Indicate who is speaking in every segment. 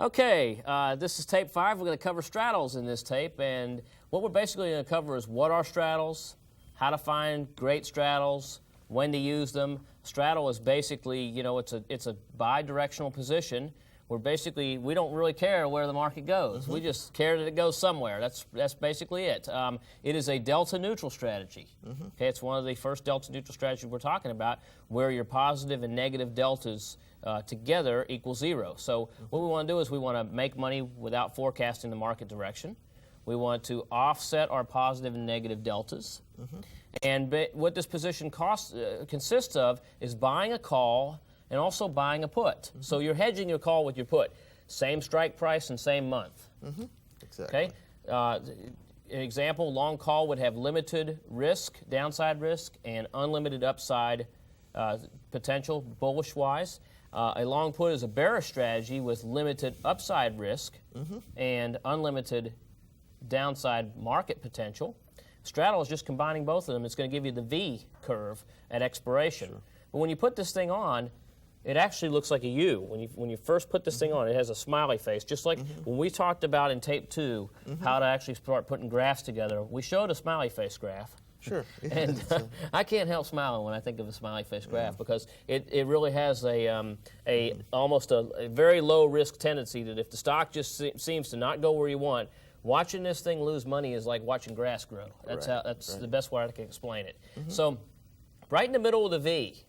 Speaker 1: Okay, this is tape 5. We're going to cover straddles in this tape, and what we're basically going to cover is what are straddles, how to find great straddles, when to use them. Straddle is basically, it's a bi-directional position where basically we don't really care where the market goes. We just care that it goes somewhere. That's basically it. It is a delta neutral strategy. Okay, it's one of the first delta neutral strategies we're talking about, where your positive and negative deltas together equal 0. So what we want to do is we want to make money without forecasting the market direction. We want to offset our positive and negative deltas. And what this position consists of is buying a call and also buying a put. So you're hedging your call with your put. Same strike price and same month.
Speaker 2: Exactly.
Speaker 1: Okay? An example, long call would have limited risk, downside risk, and unlimited upside potential, bullish-wise. A long put is a bearish strategy with limited upside risk and unlimited downside market potential. Straddle is just combining both of them. It's going to give you the V curve at expiration. But when you put this thing on, it actually looks like a U. When you first put this thing on, it has a smiley face, just like when we talked about in tape 2 how to actually start putting graphs together. We showed a smiley face graph.
Speaker 2: Sure.
Speaker 1: And I can't help smiling when I think of a smiley face graph because it really has almost a very low risk tendency that if the stock just seems to not go where you want, watching this thing lose money is like watching grass grow. That's the best way I can explain it. So right in the middle of the V,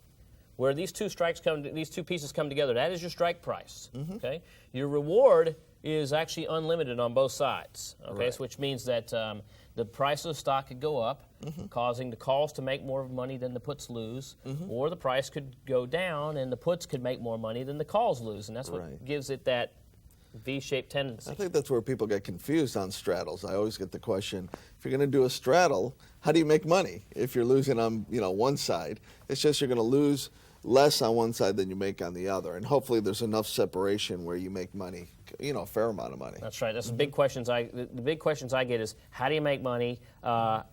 Speaker 1: where these two pieces come together, that is your strike price. Okay, your reward is actually unlimited on both sides. Okay, so which means that the price of the stock could go up, causing the calls to make more money than the puts lose, or the price could go down and the puts could make more money than the calls lose, and that's what gives it that V-shaped tendency.
Speaker 2: I think that's where people get confused on straddles. I always get the question, if you're going to do a straddle, how do you make money if you're losing on one side? It's just you're going to lose less on one side than you make on the other, and hopefully there's enough separation where you make money, a fair amount of money.
Speaker 1: That's right. That's the big questions the big questions I get is, how do you make money?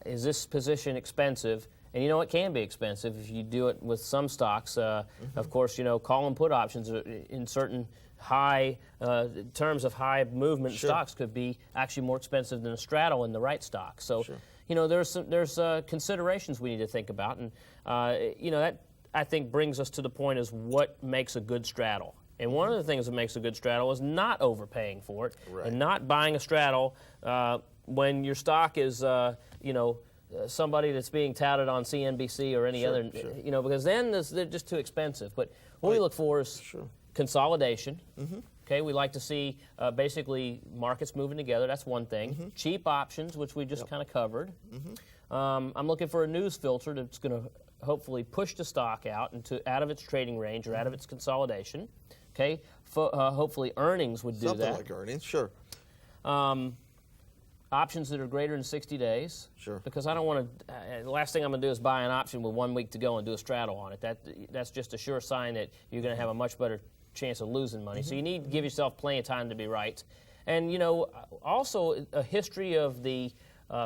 Speaker 1: Is this position expensive? And it can be expensive if you do it with some stocks. Of course, call and put options in certain high terms of high movement stocks could be actually more expensive than a straddle in the right stock. So, there's considerations we need to think about, and that I think brings us to the point is what makes a good straddle. And one of the things that makes a good straddle is not overpaying for it and not buying a straddle when your stock is somebody that's being touted on CNBC or any other, because then they're just too expensive. But what we look for is consolidation. Okay, we like to see basically markets moving together. That's one thing. Cheap options, which we just kind of covered. I'm looking for a news filter that's going to hopefully push the stock out of its trading range or out of its consolidation. Okay, hopefully earnings would do that.
Speaker 2: Something like earnings, sure.
Speaker 1: Options that are greater than 60 days.
Speaker 2: Sure.
Speaker 1: Because I don't want to. The last thing I'm going to do is buy an option with 1 week to go and do a straddle on it. That's just a sure sign that you're going to have a much better chance of losing money. So you need to give yourself plenty of time to be right. And also a history of the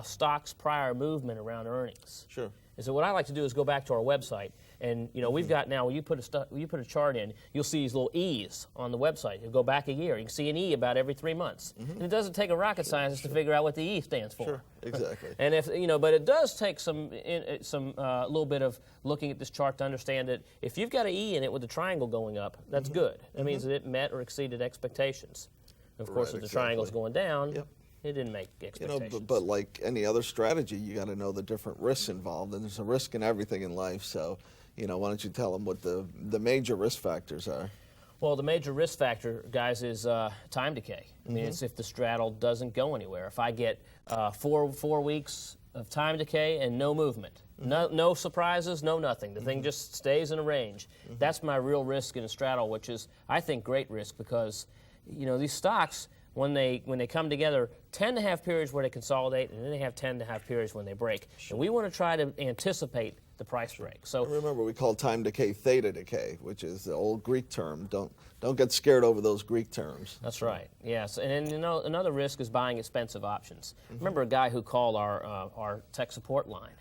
Speaker 1: stock's prior movement around earnings.
Speaker 2: Sure.
Speaker 1: And so what I like to do is go back to our website, and we've got now. When you put a chart in, you'll see these little E's on the website. You'll go back a year. You can see an E about every 3 months, and it doesn't take a rocket scientist to figure out what the E stands for.
Speaker 2: Sure, exactly.
Speaker 1: And if but it does take some little bit of looking at this chart to understand that if you've got an E in it with a triangle going up, that's good. That means that it met or exceeded expectations. Of course, if the triangle's going down. It didn't make expectations.
Speaker 2: But like any other strategy, you got to know the different risks involved, and there's a risk in everything in life. So, why don't you tell them what the major risk factors are?
Speaker 1: Well, the major risk factor, guys, is time decay. I mean, it's if the straddle doesn't go anywhere. If I get 4 weeks of time decay and no movement, no surprises, no nothing. The thing just stays in a range. That's my real risk in a straddle, which is, I think, great risk because, these stocks, when they come together, tend to have periods where they consolidate, and then they tend to have periods when they break. And we want to try to anticipate the price break. So
Speaker 2: remember, we call time decay theta decay, which is the old Greek term. Don't get scared over those Greek terms.
Speaker 1: That's right. Yes, and then another risk is buying expensive options. Remember a guy who called our tech support line,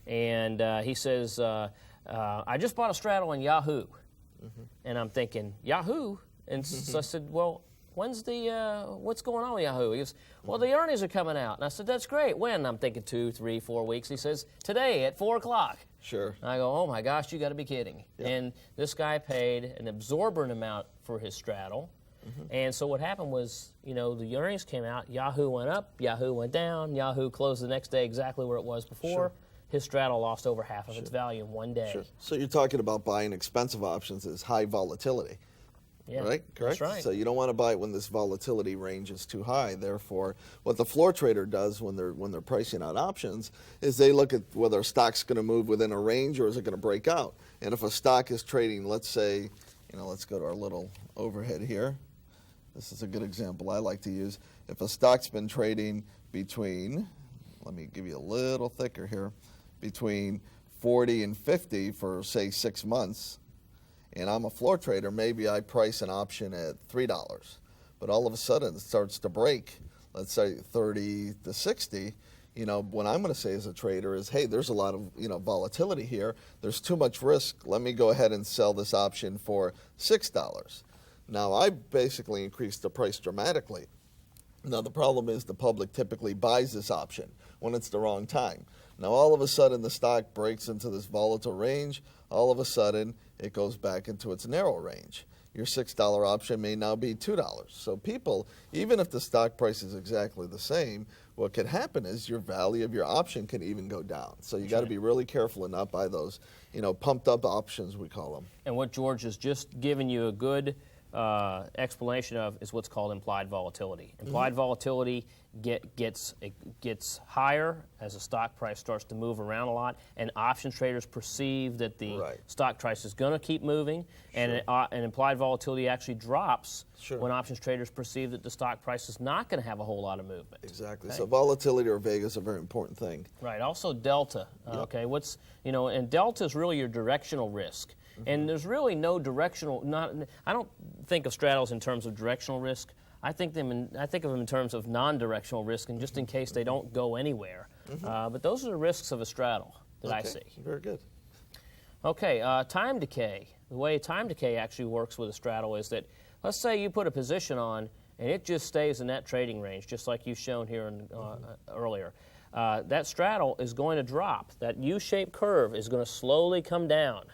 Speaker 1: and he says, "I just bought a straddle on Yahoo," and I'm thinking, Yahoo, and so I said, well, what's going on with Yahoo? He goes, well, the earnings are coming out. And I said, that's great. When? And I'm thinking 2, 3, 4 weeks. He says, today at 4 o'clock.
Speaker 2: Sure.
Speaker 1: And I go, oh my gosh, you got to be kidding.
Speaker 2: Yep.
Speaker 1: And this guy paid an absorbent amount for his straddle. And so what happened was, the earnings came out, Yahoo went up, Yahoo went down, Yahoo closed the next day exactly where it was before.
Speaker 2: Sure.
Speaker 1: His straddle lost over half of its value in one day.
Speaker 2: Sure. So you're talking about buying expensive options is high volatility.
Speaker 1: Yeah,
Speaker 2: Right? Correct?
Speaker 1: That's right.
Speaker 2: So you don't want to buy it when this volatility range is too high. Therefore, what the floor trader does when they're pricing out options is they look at whether a stock's going to move within a range or is it going to break out. And if a stock is trading, let's say, let's go to our little overhead here. This is a good example I like to use. If a stock's been trading between, let me give you a little thicker here, between 40 and 50 for, say, 6 months, and I'm a floor trader, maybe I price an option at $3. But all of a sudden it starts to break, let's say 30 to 60. What I'm going to say as a trader is, hey, there's a lot of volatility here. There's too much risk. Let me go ahead and sell this option for $6. Now, I basically increased the price dramatically. Now, the problem is the public typically buys this option when it's the wrong time. Now, all of a sudden, the stock breaks into this volatile range. All of a sudden, it goes back into its narrow range. Your $6 option may now be $2. So people, even if the stock price is exactly the same, what could happen is your value of your option can even go down. So you got to be really careful and not buy those, pumped up options, we call them.
Speaker 1: And what George has just given you a good explanation of is what's called implied volatility. Implied volatility gets higher as the stock price starts to move around a lot, and options traders perceive that the stock price is going to keep moving, and implied volatility actually drops when options traders perceive that the stock price is not going to have a whole lot of movement.
Speaker 2: Exactly. Okay. So volatility or vega is a very important thing.
Speaker 1: Right. Also delta. Okay. And delta is really your directional risk. And there's really no directional. I don't think of straddles in terms of directional risk. I think of them in terms of non-directional risk, and just in case they don't go anywhere. But those are the risks of a straddle that I see.
Speaker 2: Very good.
Speaker 1: Okay, time decay. The way time decay actually works with a straddle is that, let's say you put a position on, and it just stays in that trading range, just like you've shown here earlier. That straddle is going to drop. That U-shaped curve is going to slowly come down.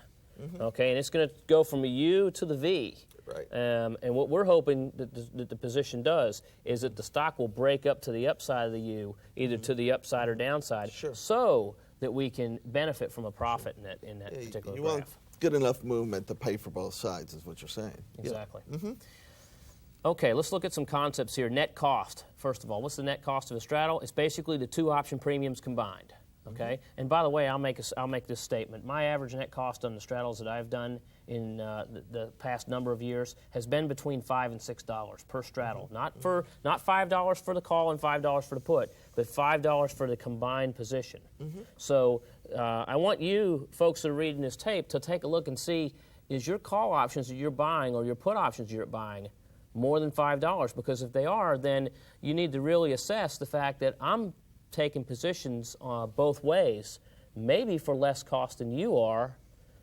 Speaker 1: Okay, and it's going to go from a U to the V.
Speaker 2: Right.
Speaker 1: And what we're hoping that the position does is that the stock will break up to the upside of the U, either to the upside or downside, so that we can benefit from a profit in that particular
Speaker 2: you
Speaker 1: graph.
Speaker 2: want good enough movement to pay for both sides, is what you're saying.
Speaker 1: Exactly. Okay, let's look at some concepts here. Net cost, first of all. What's the net cost of a straddle? It's basically the two option premiums combined. Okay, and by the way, I'll make this statement. My average net cost on the straddles that I've done in the past number of years has been between $5 and $6 per straddle. Not $5 for the call and $5 for the put, but $5 for the combined position. So I want you folks that are reading this tape to take a look and see, is your call options that you're buying or your put options you're buying more than $5? Because if they are, then you need to really assess the fact that I'm taking positions both ways, maybe for less cost than you are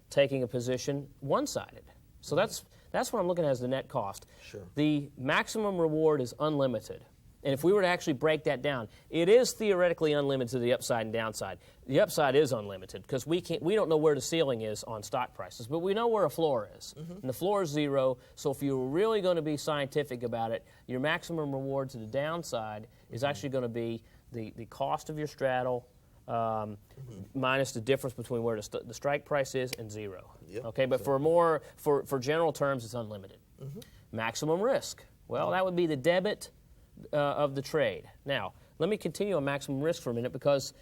Speaker 1: taking a position one-sided. So that's what I'm looking at as the net cost.
Speaker 2: Sure.
Speaker 1: The maximum reward is unlimited. And if we were to actually break that down, it is theoretically unlimited to the upside and downside. The upside is unlimited because we don't know where the ceiling is on stock prices, but we know where a floor is. And the floor is 0, so if you're really going to be scientific about it, your maximum reward to the downside is actually going to be the cost of your straddle minus the difference between where the strike price is and 0. Okay, but for general terms, it's unlimited. Maximum risk. Well, that would be the debit of the trade. Now, let me continue on maximum risk for a minute, because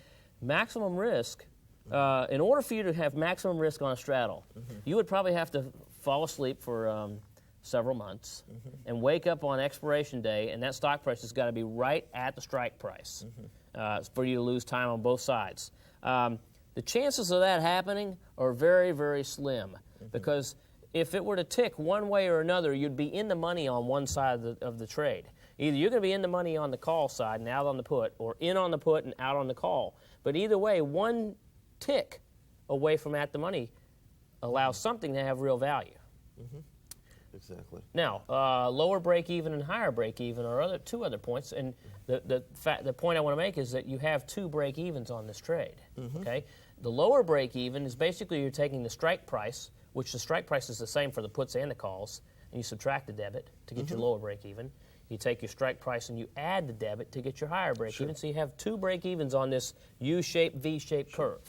Speaker 1: maximum risk, in order for you to have maximum risk on a straddle, you would probably have to fall asleep for several months and wake up on expiration day, and that stock price has got to be right at the strike price for you to lose time on both sides. The chances of that happening are very, very slim, because if it were to tick one way or another, you'd be in the money on one side of the trade. Either you're going to be in the money on the call side and out on the put, or in on the put and out on the call. But either way, one tick away from at the money allows something to have real value.
Speaker 2: Exactly.
Speaker 1: Now, lower break even and higher break even are two other points, and the point I want to make is that you have two break evens on this trade. Okay, the lower break even is basically you're taking the strike price, which the strike price is the same for the puts and the calls, and you subtract the debit to get your lower break even. You take your strike price and you add the debit to get your higher break even. So you have two break evens on this U-shaped, V-shaped curve.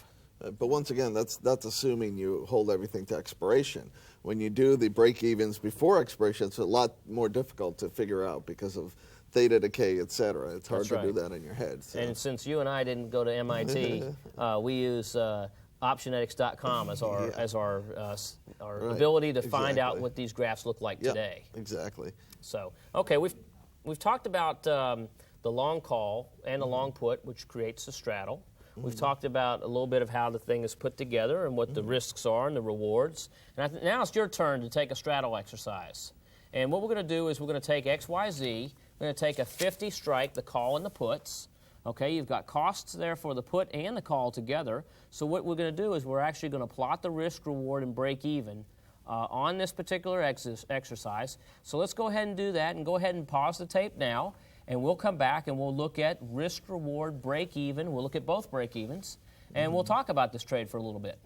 Speaker 2: But once again, that's assuming you hold everything to expiration. When you do the break-evens before expiration, it's a lot more difficult to figure out because of theta decay, et cetera. It's hard to do that in your head. So.
Speaker 1: And since you and I didn't go to MIT, we use Optionetics.com as our ability to find out what these graphs look like today.
Speaker 2: Exactly.
Speaker 1: So, okay, we've talked about the long call and the long put, which creates the straddle. We've talked about a little bit of how the thing is put together and what the risks are and the rewards. And now it's your turn to take a straddle exercise. And what we're going to do is we're going to take XYZ. We're going to take a 50 strike, the call and the puts. Okay, you've got costs there for the put and the call together. So what we're going to do is we're actually going to plot the risk, reward, and break even on this particular exercise. So let's go ahead and do that, and go ahead and pause the tape now. And we'll come back and we'll look at risk, reward, break even. We'll look at both break evens, and we'll talk about this trade for a little bit.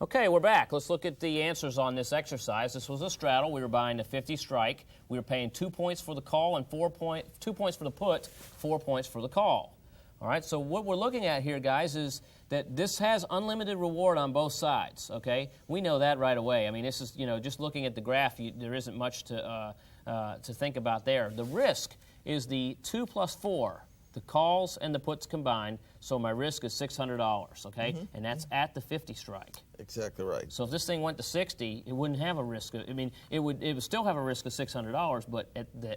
Speaker 1: Okay, we're back. Let's look at the answers on this exercise. This was a straddle. We were buying a 50 strike. We were paying 2 points for the call and 2 points for the put, 4 points for the call. All right, so what we're looking at here, guys, is that this has unlimited reward on both sides, okay? We know that right away. I mean, this is, just looking at the graph, there isn't much to think about there. The risk is the 2 plus 4, the calls and the puts combined, so my risk is $600, okay? And that's at the 50 strike.
Speaker 2: Exactly right.
Speaker 1: So if this thing went to 60, it wouldn't have a risk. It would still have a risk of $600, but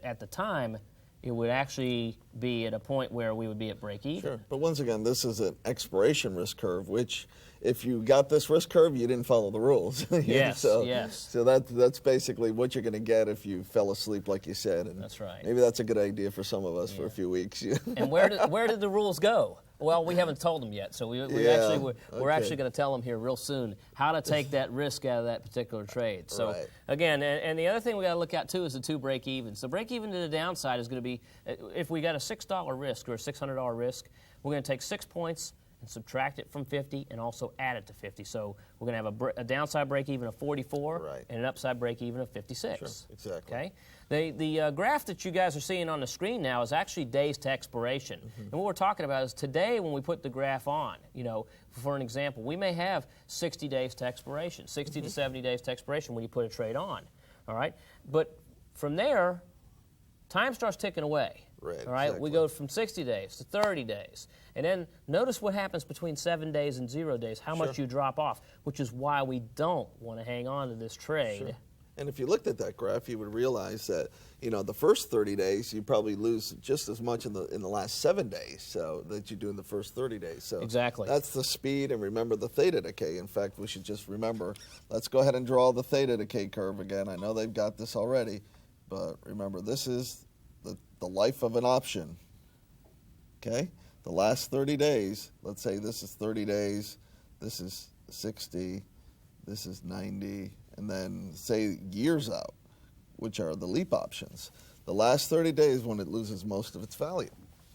Speaker 1: at the time, it would actually be at a point where we would be at break even.
Speaker 2: Sure, but once again, this is an expiration risk curve, which if you got this risk curve, you didn't follow the rules.
Speaker 1: Yes, yes.
Speaker 2: So that's basically what you're going to get if you fell asleep, like you said. And
Speaker 1: that's right.
Speaker 2: Maybe that's a good idea for some of us for a few weeks.
Speaker 1: And where did the rules go? Well, we haven't told them yet, so we're actually going to tell them here real soon how to take that risk out of that particular trade. So again, and the other thing we got to look at too is the two break evens. The break even to the downside is going to be if we got a $6 risk or a $600 risk, we're going to take 6 points and subtract it from 50 and also add it to 50. So we're going to have a downside break even of 44 and an upside break even of 56.
Speaker 2: Sure, exactly.
Speaker 1: Okay. The graph that you guys are seeing on the screen now is actually days to expiration. And what we're talking about is today when we put the graph on, for an example, we may have 60 days to expiration, 60 to 70 days to expiration when you put a trade on. All right. But from there, time starts ticking away.
Speaker 2: Right,
Speaker 1: all right,
Speaker 2: exactly.
Speaker 1: We go from 60 days to 30 days. And then notice what happens between 7 days and 0 days, how much you drop off, which is why we don't want to hang on to this trade.
Speaker 2: Sure. And if you looked at that graph, you would realize that, the first 30 days, you probably lose just as much in the last 7 days that you do in the first 30 days. So
Speaker 1: exactly.
Speaker 2: That's the speed, and remember the theta decay. In fact, we should just remember, let's go ahead and draw the theta decay curve again. I know they've got this already, but remember, this is the life of an option, okay? The last 30 days, let's say this is 30 days, this is 60, this is 90, and then say years out, which are the leap options. The last 30 days when it loses most of its value.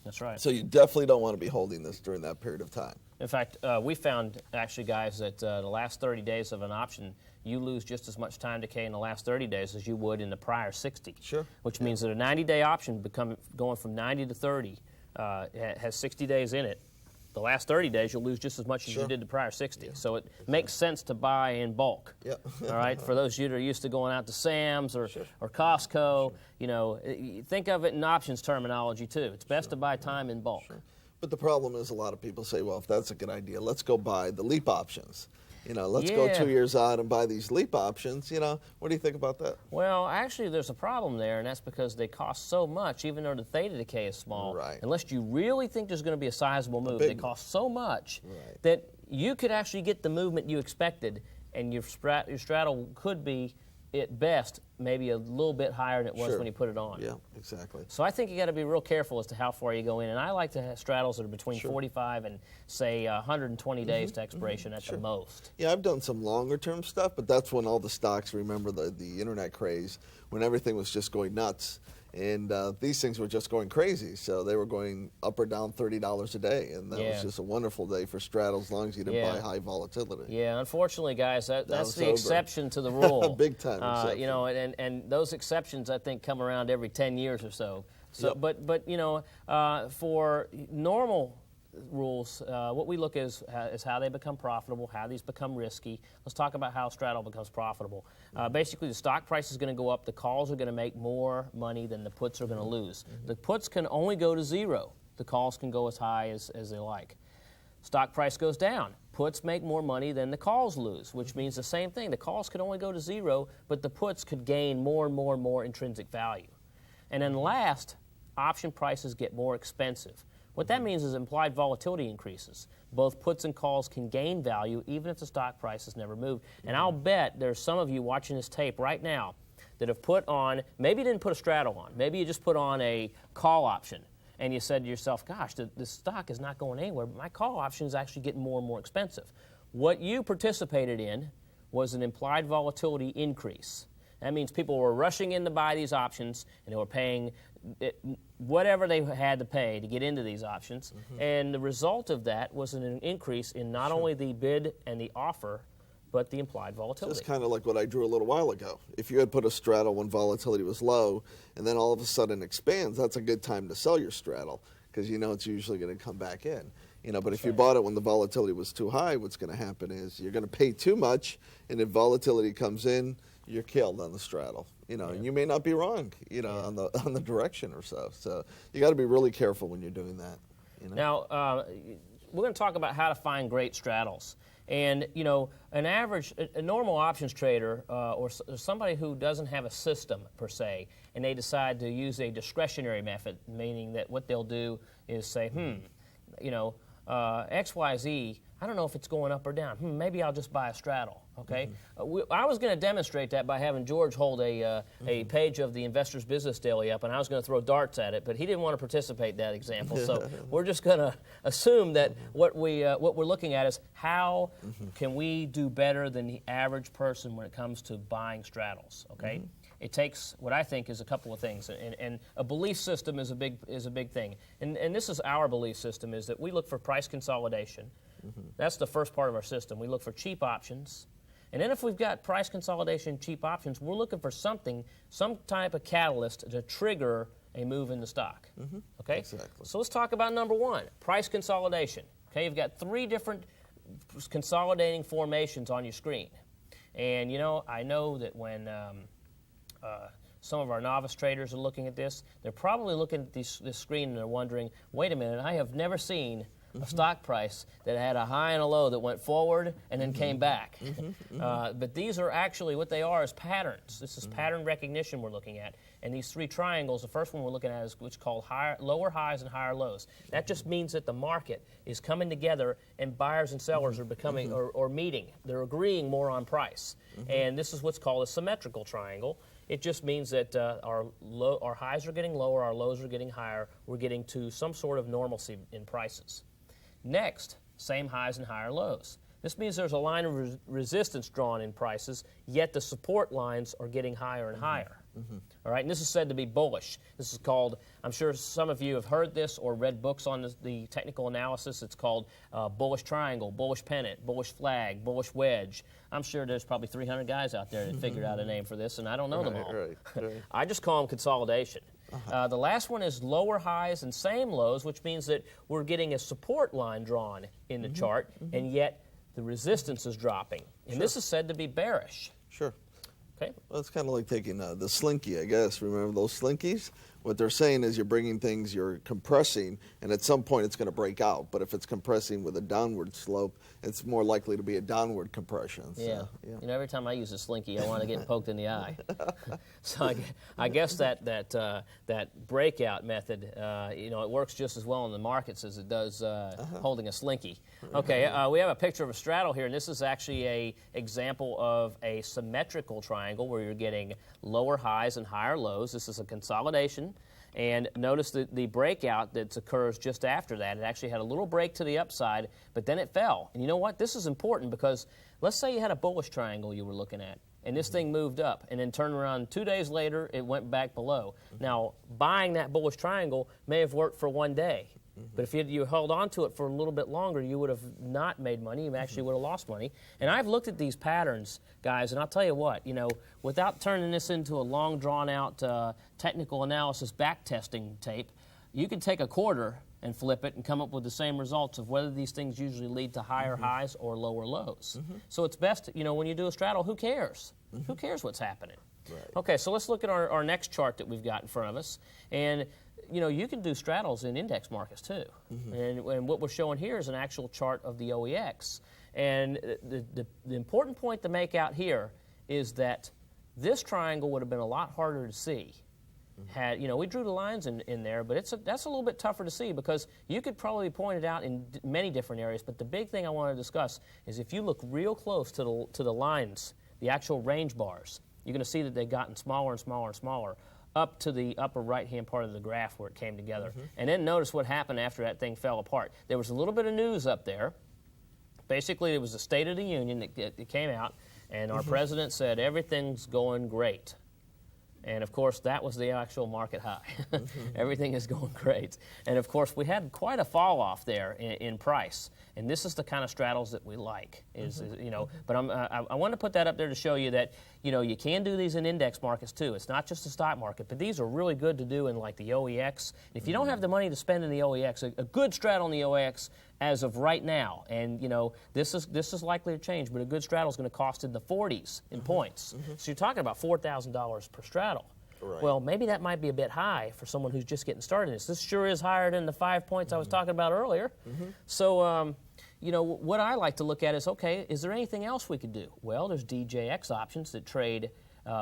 Speaker 1: That's right.
Speaker 2: So you definitely don't want to be holding this during that period of time.
Speaker 1: In fact, we found actually, guys, that the last 30 days of an option, you lose just as much time decay in the last 30 days as you would in the prior 60.
Speaker 2: Sure.
Speaker 1: Which means that a 90-day option going from 90 to 30 has 60 days in it. The last 30 days, you'll lose just as much as you did the prior 60. So it makes sense to buy in bulk.
Speaker 2: Yep.
Speaker 1: All right. For those of you that are used to going out to Sam's or Costco, think of it in options terminology too. It's best to buy time in bulk.
Speaker 2: Sure. But the problem is a lot of people say, well, if that's a good idea, let's go buy the leap options. Let's go 2 years out and buy these leap options. What do you think about that?
Speaker 1: Well, actually, there's a problem there, and that's because they cost so much, even though the theta decay is small.
Speaker 2: Right.
Speaker 1: Unless you really think there's going to be a sizable move, they cost so much that you could actually get the movement you expected, and your straddle could be at best, maybe a little bit higher than it was
Speaker 2: Sure.
Speaker 1: when you put it on.
Speaker 2: Yeah, exactly.
Speaker 1: So I think you got to be real careful as to how far you go in. And I like to have straddles that are between
Speaker 2: Sure.
Speaker 1: 45 and, say, 120 days to expiration at the most.
Speaker 2: Yeah, I've done some longer term stuff, but that's when all the stocks, remember the internet craze, when everything was just going nuts. And these things were just going crazy. So they were going up or down $30 a day. And that was just a wonderful day for straddles, as long as you didn't buy high volatility.
Speaker 1: Yeah, unfortunately, guys, that's
Speaker 2: was
Speaker 1: the
Speaker 2: sober.
Speaker 1: exception to the rule.
Speaker 2: Big time exception.
Speaker 1: You know, and those exceptions, I think, come around every 10 years or so. So, but you know, for normal rules, what we look is how they become profitable, how these become risky. Let's talk about how straddle becomes profitable. Basically, the stock price is going to go up. The calls are going to make more money than the puts are going to lose. The puts can only go to zero. The calls can go as high as they like. Stock price goes down. Puts make more money than the calls lose, which means the same thing. The calls could only go to zero, but the puts could gain more and more and more intrinsic value. And then last, option prices get more expensive. What that means is implied volatility increases. Both puts and calls can gain value even if the stock price has never moved. And I'll bet there's some of you watching this tape right now that have put on, maybe you didn't put a straddle on, maybe you just put on a call option, and you said to yourself, gosh, the stock is not going anywhere, but my call option is actually getting more and more expensive. What you participated in was an implied volatility increase. That means people were rushing in to buy these options, and they were paying whatever they had to pay to get into these options. And the result of that was an increase in not only the bid and the offer, but the implied volatility.
Speaker 2: It's kind of like what I drew a little while ago. If you had put a straddle when volatility was low, and then all of a sudden expands, that's a good time to sell your straddle, because you know it's usually going to come back in. You know, but if you bought it when the volatility was too high, what's going to happen is you're going to pay too much, and if volatility comes in, you're killed on the straddle. You know, and you may not be wrong, you know, on the direction or so. So you got to be really careful when you're doing that. You know?
Speaker 1: Now, we're going to talk about how to find great straddles. And, you know, a normal options trader or somebody who doesn't have a system, per se, and they decide to use a discretionary method, meaning that what they'll do is say, you know, XYZ, I don't know if it's going up or down. Maybe I'll just buy a straddle, okay? I was going to demonstrate that by having George hold a page of the Investor's Business Daily up, and I was going to throw darts at it, but he didn't want to participate in that example. So we're just going to assume that what we're looking at is how can we do better than the average person when it comes to buying straddles, okay? It takes what I think is a couple of things, and a belief system is a big thing. And this is our belief system, is that we look for price consolidation. That's the first part of our system. We look for cheap options. And then if we've got price consolidation, cheap options, we're looking for some type of catalyst to trigger a move in the stock. Okay?
Speaker 2: Exactly.
Speaker 1: So let's talk about number one, price consolidation. Okay, you've got 3 different consolidating formations on your screen. And, you know, I know that when some of our novice traders are looking at this, they're probably looking at this screen and they're wondering, wait a minute, I have never seen a stock price that had a high and a low that went forward and then came back. But these are actually, what they are is patterns. This is pattern recognition we're looking at. And these 3 triangles, the first one we're looking at is what's called lower highs and higher lows. That just means that the market is coming together and buyers and sellers are becoming or meeting. They're agreeing more on price. And this is what's called a symmetrical triangle. It just means that our highs are getting lower, our lows are getting higher. We're getting to some sort of normalcy in prices. Next, same highs and higher lows. This means there's a line of resistance drawn in prices, yet the support lines are getting higher and higher. All right, and this is said to be bullish. This is called, I'm sure some of you have heard this or read books on the technical analysis. It's called bullish triangle, bullish pennant, bullish flag, bullish wedge. I'm sure there's probably 300 guys out there that figured out a name for this, and I don't know them all.
Speaker 2: Right.
Speaker 1: I just call them consolidation. The last one is lower highs and same lows, which means that we're getting a support line drawn in the chart, and yet the resistance is dropping. And this is said to be bearish.
Speaker 2: Sure.
Speaker 1: Okay.
Speaker 2: Well, it's kind of like taking the slinky, I guess. Remember those slinkies? What they're saying is you're bringing things, you're compressing, and at some point it's going to break out. But if it's compressing with a downward slope, it's more likely to be a downward compression. So,
Speaker 1: yeah. You know, every time I use a slinky, I want to get poked in the eye. So I guess that breakout method, you know, it works just as well in the markets as it does holding a slinky. Okay, we have a picture of a straddle here, and this is actually a example of a symmetrical triangle where you're getting lower highs and higher lows. This is a consolidation. And notice the breakout that occurs just after that. It actually had a little break to the upside, but then it fell. And you know what? This is important because let's say you had a bullish triangle you were looking at, and this thing moved up, and then turned around 2 days later, it went back below. Now, buying that bullish triangle may have worked for 1 day. But if you held on to it for a little bit longer, you would have not made money. You actually would have lost money. And I've looked at these patterns, guys, and I'll tell you what, you know, without turning this into a long, drawn-out technical analysis back-testing tape, you can take a quarter and flip it and come up with the same results of whether these things usually lead to higher highs or lower lows. So it's best, you know, when you do a straddle, who cares? Who cares what's happening?
Speaker 2: Right.
Speaker 1: Okay, so let's look at our next chart that we've got in front of us. And you know, you can do straddles in index markets too. And what we're showing here is an actual chart of the OEX. And the important point to make out here is that this triangle would have been a lot harder to see. Had, you know, we drew the lines in there, but that's a little bit tougher to see because you could probably point it out in many different areas. But the big thing I want to discuss is if you look real close to the lines, the actual range bars, you're going to see that they've gotten smaller and smaller and smaller up to the upper right-hand part of the graph where it came together. And then notice what happened after that thing fell apart. There was a little bit of news up there. Basically, it was the State of the Union that came out, and our president said everything's going great. And, of course, that was the actual market high. Everything is going great. And, of course, we had quite a fall-off there in price. And this is the kind of straddles that we like, you know. But I want to put that up there to show you that, you know, you can do these in index markets, too. It's not just the stock market, but these are really good to do in, like, the OEX. And if you don't have the money to spend in the OEX, a good straddle in the OEX as of right now, and, you know, this is likely to change, but a good straddle is going to cost in the 40s in points. So you're talking about $4,000 per straddle.
Speaker 2: Right.
Speaker 1: Well, maybe that might be a bit high for someone who's just getting started in this. This sure is higher than the 5 points I was talking about earlier. So, you know, what I like to look at is, okay, is there anything else we could do? Well, there's DJX options that trade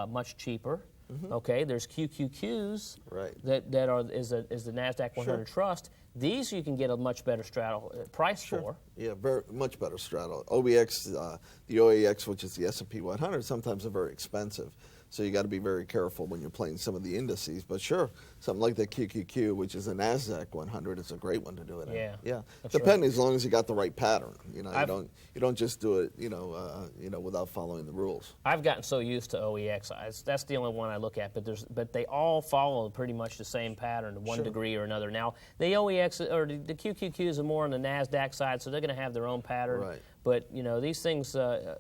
Speaker 1: much cheaper. Okay, there's QQQs that are is the NASDAQ 100 Trust. These you can get a much better straddle price for.
Speaker 2: Yeah, very much better straddle. OBX, the OAX, which is the S&P 100, sometimes are very expensive. So you got to be very careful when you're playing some of the indices. But sure, something like the QQQ, which is a NASDAQ 100, is a great one to do it in. Yeah. Depending, as long as you got the right pattern. You know, you don't just do it, you know, without following the rules.
Speaker 1: I've gotten so used to OEX. That's the only one I look at. But they all follow pretty much the same pattern to one degree or another. Now the OEX or the QQQs are more on the NASDAQ side, so they're going to have their own pattern.
Speaker 2: Right.
Speaker 1: But, you know, these things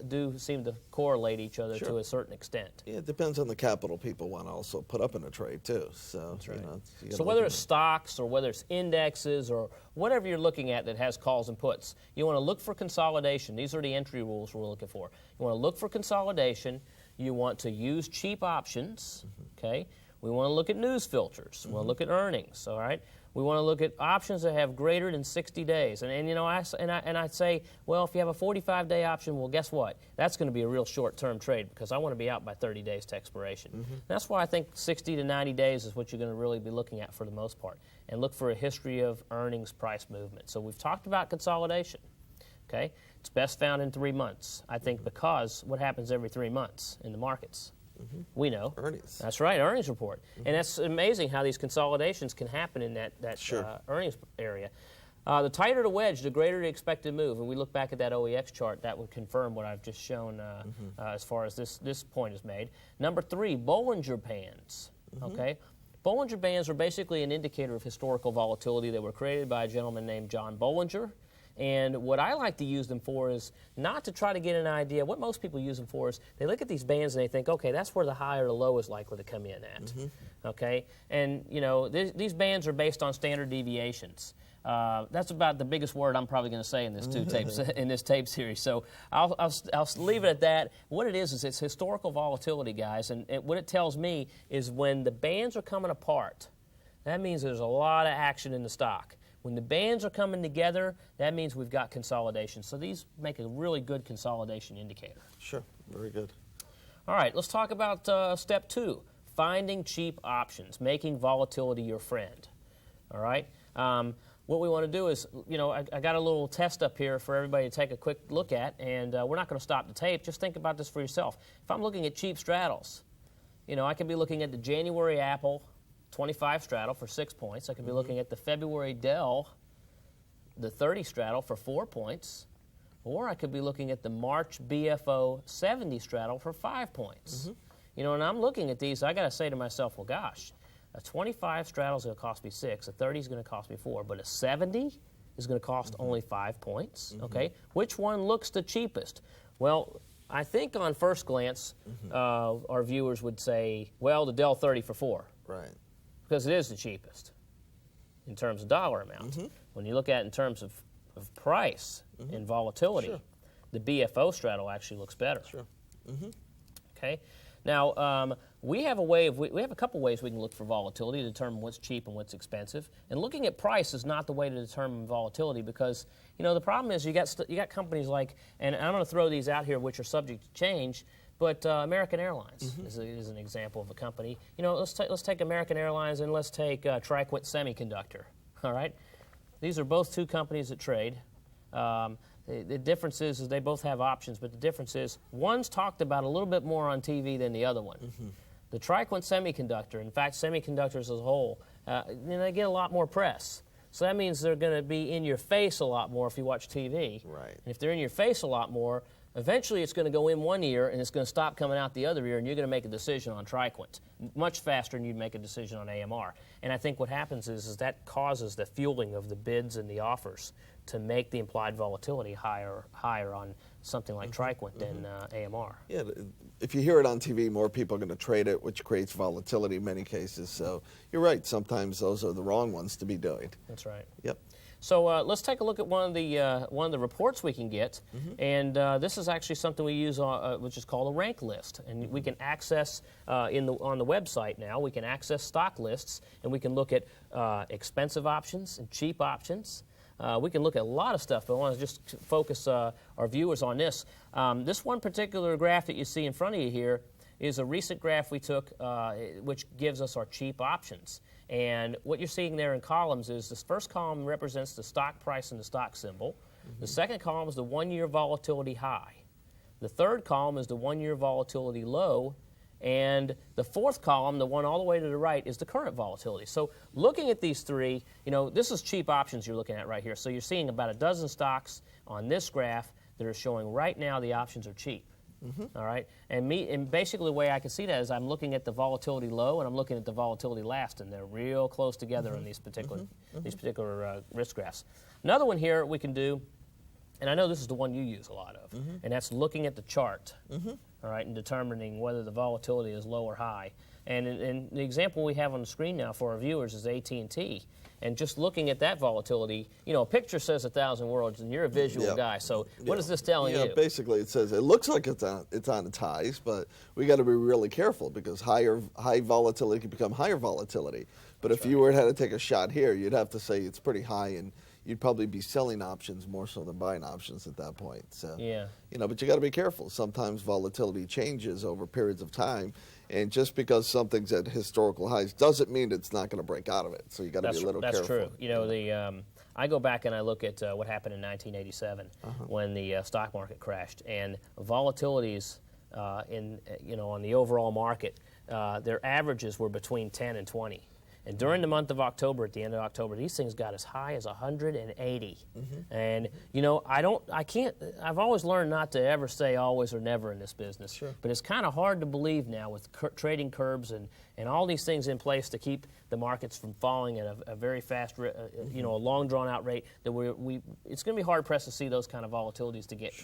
Speaker 1: do seem to correlate each other to a certain extent.
Speaker 2: Yeah, it depends on the capital people want to also put up in a trade, too. So,
Speaker 1: That's right.
Speaker 2: You know,
Speaker 1: so whether it's stocks or whether it's indexes or whatever you're looking at that has calls and puts, you want to look for consolidation. These are the entry rules we're looking for. You want to look for consolidation. You want to use cheap options, okay? We want to look at news filters. We want to look at earnings, all right? We want to look at options that have greater than 60 days. And you know, I'd say, well, if you have a 45-day option, well, guess what? That's going to be a real short-term trade because I want to be out by 30 days to expiration. That's why I think 60 to 90 days is what you're going to really be looking at for the most part. And look for a history of earnings price movement. So we've talked about consolidation, okay? It's best found in 3 months, I think, because what happens every 3 months in the markets? We know.
Speaker 2: Earnings.
Speaker 1: That's right, earnings report. And that's amazing how these consolidations can happen in that earnings area. The tighter the wedge, the greater the expected move. And we look back at that OEX chart, that would confirm what I've just shown as far as this point is made. Number 3, Bollinger Bands. Okay? Bollinger Bands are basically an indicator of historical volatility. They were created by a gentleman named John Bollinger. And what I like to use them for is not to try to get an idea. What most people use them for is they look at these bands and they think, okay, that's where the high or the low is likely to come in at. Okay? And, you know, these bands are based on standard deviations. That's about the biggest word I'm probably going to say in this in this tape series. So I'll leave it at that. What it is it's historical volatility, guys. And what it tells me is when the bands are coming apart, that means there's a lot of action in the stock. When the bands are coming together, that means we've got consolidation. So these make a really good consolidation indicator.
Speaker 2: Sure, very good.
Speaker 1: All right, let's talk about step 2, finding cheap options, making volatility your friend. All right? What we want to do is, I got a little test up here for everybody to take a quick look at, and we're not going to stop the tape. Just think about this for yourself. If I'm looking at cheap straddles, I could be looking at the January Apple 25 straddle for 6 points. I could be looking at the February Dell, the 30 straddle for 4 points. Or I could be looking at the March BFO 70 straddle for 5 points. And I'm looking at these, I got to say to myself, well, gosh, a 25 straddle is going to cost me 6, a 30 is going to cost me 4, but a 70 is going to cost only 5 points. Okay, which one looks the cheapest? Well, I think on first glance, our viewers would say, well, the Dell 30 for 4.
Speaker 2: Right.
Speaker 1: Because it is the cheapest in terms of dollar amount. When you look at it in terms of price and volatility, the BFO straddle actually looks better. Okay. Now, we have a couple ways we can look for volatility to determine what's cheap and what's expensive. And looking at price is not the way to determine volatility because, the problem is you got companies like, and I'm going to throw these out here which are subject to change, but American Airlines is an example of a company. Let's take American Airlines and let's take Triquint Semiconductor. All right, these are both two companies that trade. The difference is they both have options, but the difference is one's talked about a little bit more on TV than the other one. The Triquint Semiconductor, in fact, semiconductors as a whole, they get a lot more press. So that means they're going to be in your face a lot more if you watch TV.
Speaker 2: Right.
Speaker 1: And if they're in your face a lot more, eventually it's going to go in one ear and it's going to stop coming out the other ear, and you're going to make a decision on Triquint much faster than you'd make a decision on AMR. And I think what happens is that causes the fueling of the bids and the offers to make the implied volatility higher on something like Triquint than AMR.
Speaker 2: Yeah, if you hear it on TV, more people are going to trade it, which creates volatility in many cases. So you're right, sometimes those are the wrong ones to be doing.
Speaker 1: That's right.
Speaker 2: Yep.
Speaker 1: So let's take a look at one of the reports we can get, and this is actually something we use, which is called a rank list, and we can access on the website now. We can access stock lists, and we can look at expensive options and cheap options. We can look at a lot of stuff, but I want to just focus our viewers on this. This one particular graph that you see in front of you here is a recent graph we took, which gives us our cheap options. And what you're seeing there in columns is this first column represents the stock price and the stock symbol. The second column is the 1-year volatility high. The third column is the 1-year volatility low. And the fourth column, the one all the way to the right, is the current volatility. So looking at these three, this is cheap options you're looking at right here. So you're seeing about a dozen stocks on this graph that are showing right now the options are cheap. All right, and basically the way I can see that is I'm looking at the volatility low and I'm looking at the volatility last, and they're real close together in these particular risk graphs. Another one here we can do, and I know this is the one you use a lot of, and that's looking at the chart. All right, and determining whether the volatility is low or high. And the example we have on the screen now for our viewers is AT&T. And just looking at that volatility, a picture says 1,000 words, and you're a visual guy. So what is this telling you?
Speaker 2: Basically, it says it looks like it's on its highs, but we got to be really careful because high volatility can become higher volatility. But if you had to take a shot here, you'd have to say it's pretty high, and you'd probably be selling options more so than buying options at that point. So but you got to be careful. Sometimes volatility changes over periods of time. And just because something's at historical highs doesn't mean it's not going to break out of it. So you got to be a little careful.
Speaker 1: That's true. I go back and I look at what happened in 1987 when the stock market crashed, and volatilities on the overall market, their averages were between 10 and 20. And during the month of October, at the end of October, these things got as high as 180. And, I've always learned not to ever say always or never in this business. But it's kind of hard to believe now with trading curbs and all these things in place to keep the markets from falling at a very fast, a long drawn-out rate, that it's going to be hard-pressed to see those kind of volatilities to get,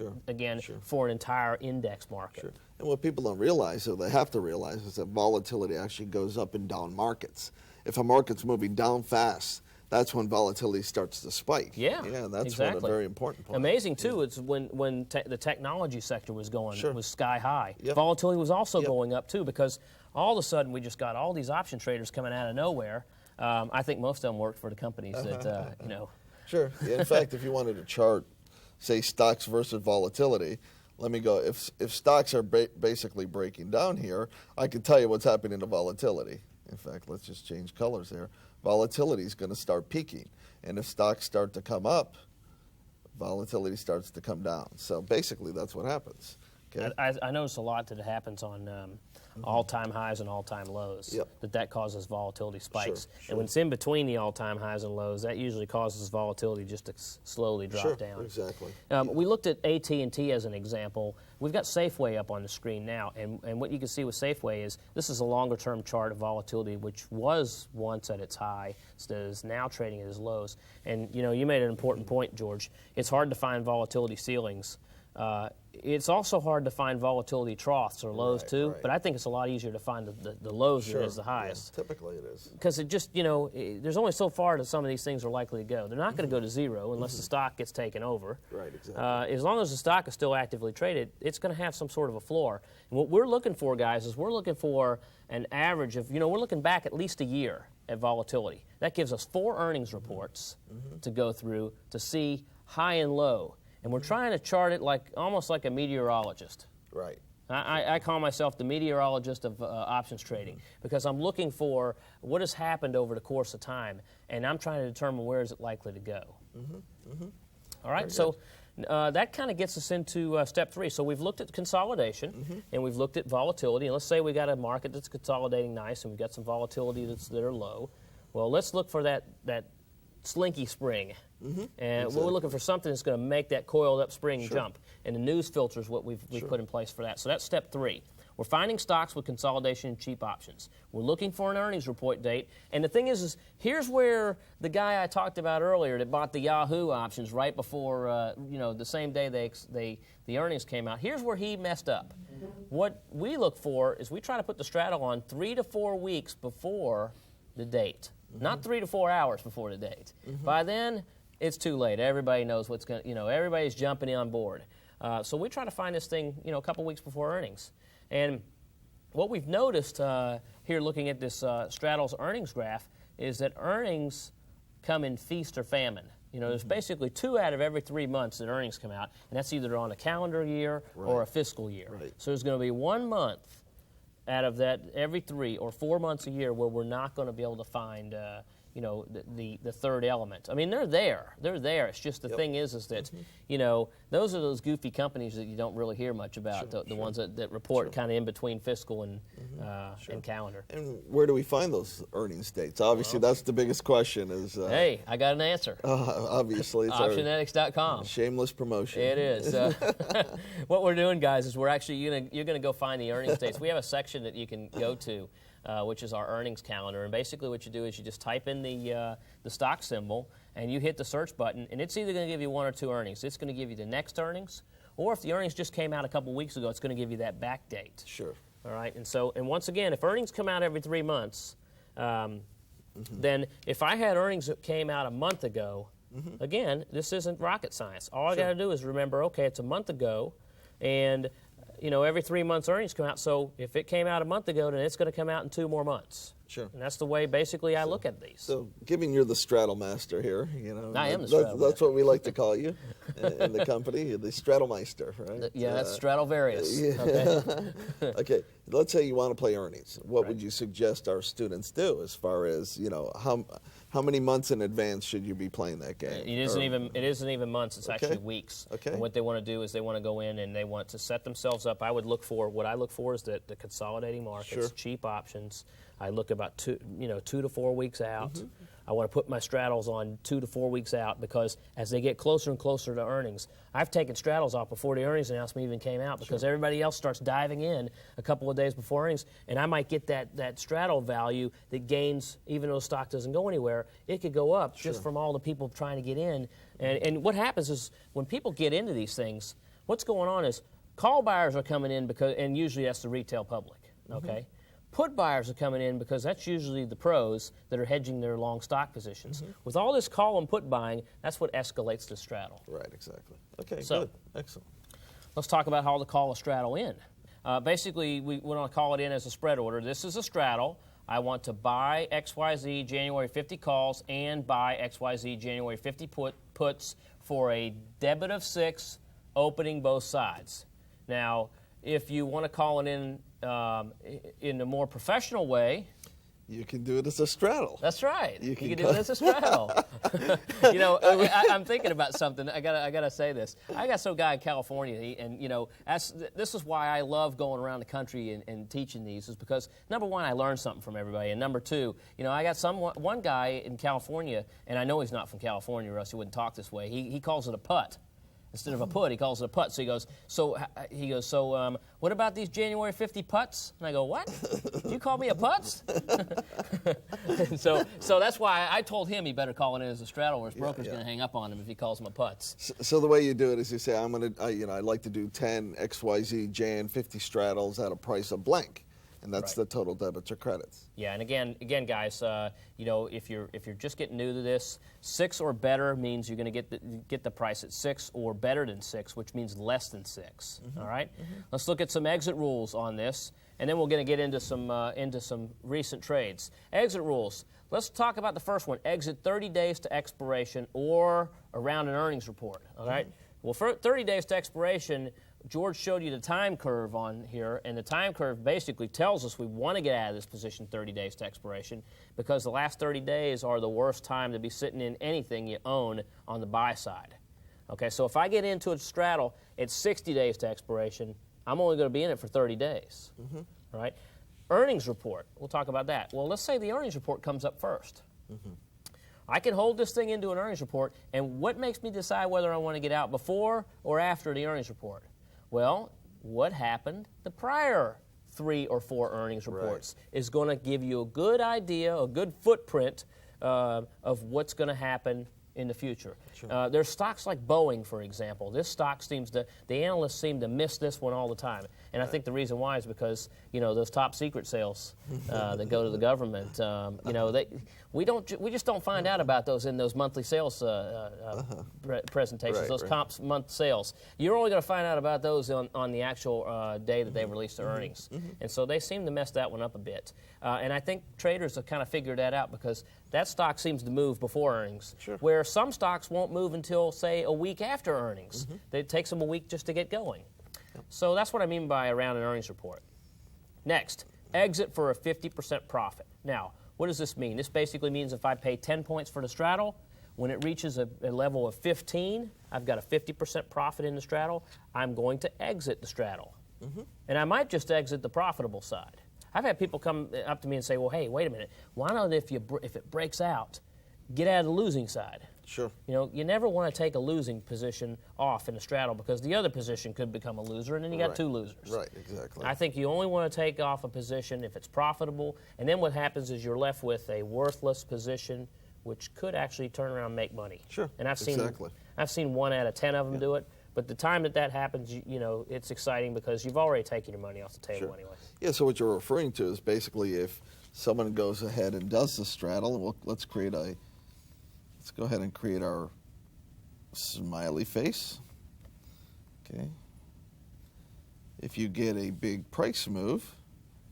Speaker 1: for an entire index market.
Speaker 2: And what people don't realize, or they have to realize, is that volatility actually goes up and down markets. If a market's moving down fast, that's when volatility starts to spike.
Speaker 1: Yeah,
Speaker 2: that's
Speaker 1: exactly.
Speaker 2: one very important point.
Speaker 1: Amazing too. It's when the technology sector was was sky high.
Speaker 2: Yep.
Speaker 1: Volatility was also going up too, because all of a sudden we just got all these option traders coming out of nowhere. I think most of them worked for the companies that,
Speaker 2: Sure. In fact, if you wanted to chart, say, stocks versus volatility, let me go. If stocks are basically breaking down here, I can tell you what's happening to volatility. In fact, let's just change colors here. Volatility is going to start peaking. And if stocks start to come up, volatility starts to come down. So basically, that's what happens. Okay?
Speaker 1: I notice a lot that happens on all-time highs and all-time lows, that causes volatility spikes.
Speaker 2: Sure.
Speaker 1: And when it's in between the all-time highs and lows, that usually causes volatility just to slowly drop down.
Speaker 2: Exactly.
Speaker 1: We looked at AT&T as an example. We've got Safeway up on the screen now, and what you can see with Safeway is this is a longer-term chart of volatility, which was once at its high, so is now trading at its lows. And you made an important point, George. It's hard to find volatility ceilings. It's also hard to find volatility troughs or lows too, but I think it's a lot easier to find the lows than it is the highs.
Speaker 2: Yeah, typically it is.
Speaker 1: Because it just, there's only so far that some of these things are likely to go. They're not going to go to zero unless the stock gets taken over.
Speaker 2: Right, exactly.
Speaker 1: As long as the stock is still actively traded, it's going to have some sort of a floor. And what we're looking for, guys, is we're looking for an average of, we're looking back at least a year at volatility. That gives us 4 earnings reports to go through to see high and low. And we're trying to chart it almost like a meteorologist.
Speaker 2: Right.
Speaker 1: I call myself the meteorologist of options trading because I'm looking for what has happened over the course of time, and I'm trying to determine where is it likely to go. All right, so that kind of gets us into step 3. So we've looked at consolidation, and we've looked at volatility. And let's say we got a market that's consolidating nice, and we've got some volatility that are low. Well, let's look for that slinky spring. And we're looking for something that's going to make that coiled up spring jump. And the news filter is what we've put in place for that. So that's step 3. We're finding stocks with consolidation and cheap options. We're looking for an earnings report date. And the thing is here's where the guy I talked about earlier that bought the Yahoo options right before, the same day the earnings came out, here's where he messed up. What we look for is we try to put the straddle on 3 to 4 weeks before the date. Not 3 to 4 hours before the date. By then, it's too late. Everybody knows what's going to, everybody's jumping on board. So we try to find this thing, a couple weeks before earnings. And what we've noticed here looking at this Straddles earnings graph is that earnings come in feast or famine. There's basically 2 out of every 3 months that earnings come out, and that's either on a calendar year or a fiscal year. Right. So there's going to be 1 month out of that every 3 or 4 months a year where we're not going to be able to find the third element. I mean, they're there. They're there. It's just the thing is that, those are those goofy companies that you don't really hear much about, the ones that report kind of in between fiscal and calendar.
Speaker 2: And where do we find those earnings dates? Obviously, that's the biggest question is...
Speaker 1: hey, I got an answer.
Speaker 2: Obviously. It's
Speaker 1: Optionetics.com.
Speaker 2: Shameless promotion.
Speaker 1: It is. What we're doing, guys, is we're actually, you're going to go find the earnings dates. We have a section that you can go to, which is our earnings calendar. And basically what you do is you just type in the stock symbol, and you hit the search button, and it's either going to give you 1 or 2 earnings. It's going to give you the next earnings, or if the earnings just came out a couple weeks ago, it's going to give you that back date.
Speaker 2: Sure.
Speaker 1: All right, and once again, if earnings come out every 3 months, then if I had earnings that came out a month ago, again, this isn't rocket science. All I got to do is remember, okay, it's a month ago, and every 3 months earnings come out. So if it came out a month ago, then it's going to come out in 2 more months.
Speaker 2: Sure.
Speaker 1: And that's the way, basically, I look at these.
Speaker 2: So, given you're the straddle master here,
Speaker 1: I am the straddle
Speaker 2: That's what we like to call you in the company, you're the straddle meister, right?
Speaker 1: That's Stradivarius.
Speaker 2: Yeah. Okay. Let's say you want to play earnings. What would you suggest our students do as far as, how many months in advance should you be playing that game?
Speaker 1: It isn't even months. It's actually weeks.
Speaker 2: Okay.
Speaker 1: And what they want to do is they want to go in and they want to set themselves up. What I look for is the consolidating markets, cheap options. I look about 2 to 4 weeks out. I want to put my straddles on 2 to 4 weeks out because as they get closer and closer to earnings, I've taken straddles off before the earnings announcement even came out because everybody else starts diving in a couple of days before earnings, and I might get that straddle value that gains even though the stock doesn't go anywhere. It could go up just from all the people trying to get in. And what happens is when people get into these things, what's going on is call buyers are coming in and usually that's the retail public, okay? Put buyers are coming in because that's usually the pros that are hedging their long stock positions. With all this call and put buying, that's what escalates the straddle.
Speaker 2: Right, exactly. Okay,
Speaker 1: so,
Speaker 2: good. Excellent.
Speaker 1: Let's talk about how to call a straddle in. Basically, we want to call it in as a spread order. This is a straddle. I want to buy XYZ January 50 calls and buy XYZ January 50 puts for a debit of 6, opening both sides. Now, if you want to call it in a more professional way,
Speaker 2: you can do it as a straddle.
Speaker 1: That's right. You can do it as a straddle. You know, I'm thinking about something. I gotta say this. I got some guy in California, and you know, this is why I love going around the country and teaching these, is because number one, I learn something from everybody, and number two, you know, I got one guy in California, and I know he's not from California, or else he wouldn't talk this way. He calls it a putt. Instead of a put, he calls it a putt. So he goes, so what about these January 50 putts? And I go, what? You call me a putts? so that's why I told him he better call it in as a straddle, or his broker's going to hang up on him if he calls him a putts.
Speaker 2: So the way you do it is you say, I'd like to do 10 XYZ Jan 50 straddles at a price of blank. And that's the total debits or credits.
Speaker 1: Yeah, and again, guys, you know, if you're just getting new to this, 6 or better means you're going to get the price at 6 or better than 6, which means less than 6. All right, let's look at some exit rules on this, and then we're going to get into some recent trades. Exit rules. Let's talk about the first one: exit 30 days to expiration or around an earnings report. All right. Well, for 30 days to expiration, George showed you the time curve on here, and the time curve basically tells us we want to get out of this position 30 days to expiration, because the last 30 days are the worst time to be sitting in anything you own on the buy side. Okay, so if I get into a straddle, it's 60 days to expiration. I'm only going to be in it for 30 days. All right? Earnings report, we'll talk about that. Well, let's say the earnings report comes up first. I can hold this thing into an earnings report, and what makes me decide whether I want to get out before or after the earnings report? Well, what happened the prior 3 or 4 earnings reports is going to give you a good idea, a good footprint of what's going to happen in the future. Sure. There's stocks like Boeing, for example. This stock the analysts seem to miss this one all the time. And I think the reason why is because, you know, those top secret sales that go to the government, you know, we just don't find out about those in those monthly sales presentations, those comps month sales. You're only going to find out about those on the actual day that they release their earnings. And so they seem to mess that one up a bit. And I think traders have kind of figured that out, because that stock seems to move before earnings, where some stocks won't move until, say, a week after earnings. It takes them a week just to get going. So that's what I mean by around an earnings report. Next, exit for a 50% profit. Now, what does this mean? This basically means if I pay 10 points for the straddle, when it reaches a level of 15, I've got a 50% profit in the straddle. I'm going to exit the straddle. And I might just exit the profitable side. I've had people come up to me and say, well, hey, wait a minute. Why not, if it breaks out, get out of the losing side?
Speaker 2: Sure.
Speaker 1: You know, you never want to take a losing position off in a straddle, because the other position could become a loser, and then you got 2 losers.
Speaker 2: Right, exactly.
Speaker 1: I think you only want to take off a position if it's profitable, and then what happens is you're left with a worthless position, which could actually turn around and make money.
Speaker 2: Sure.
Speaker 1: And I've seen 1 out of 10 of them do it. But the time that happens, you know, it's exciting because you've already taken your money off the table anyway.
Speaker 2: Yeah, so what you're referring to is basically if someone goes ahead and does the straddle, and let's go ahead and create our smiley face. Okay. If you get a big price move,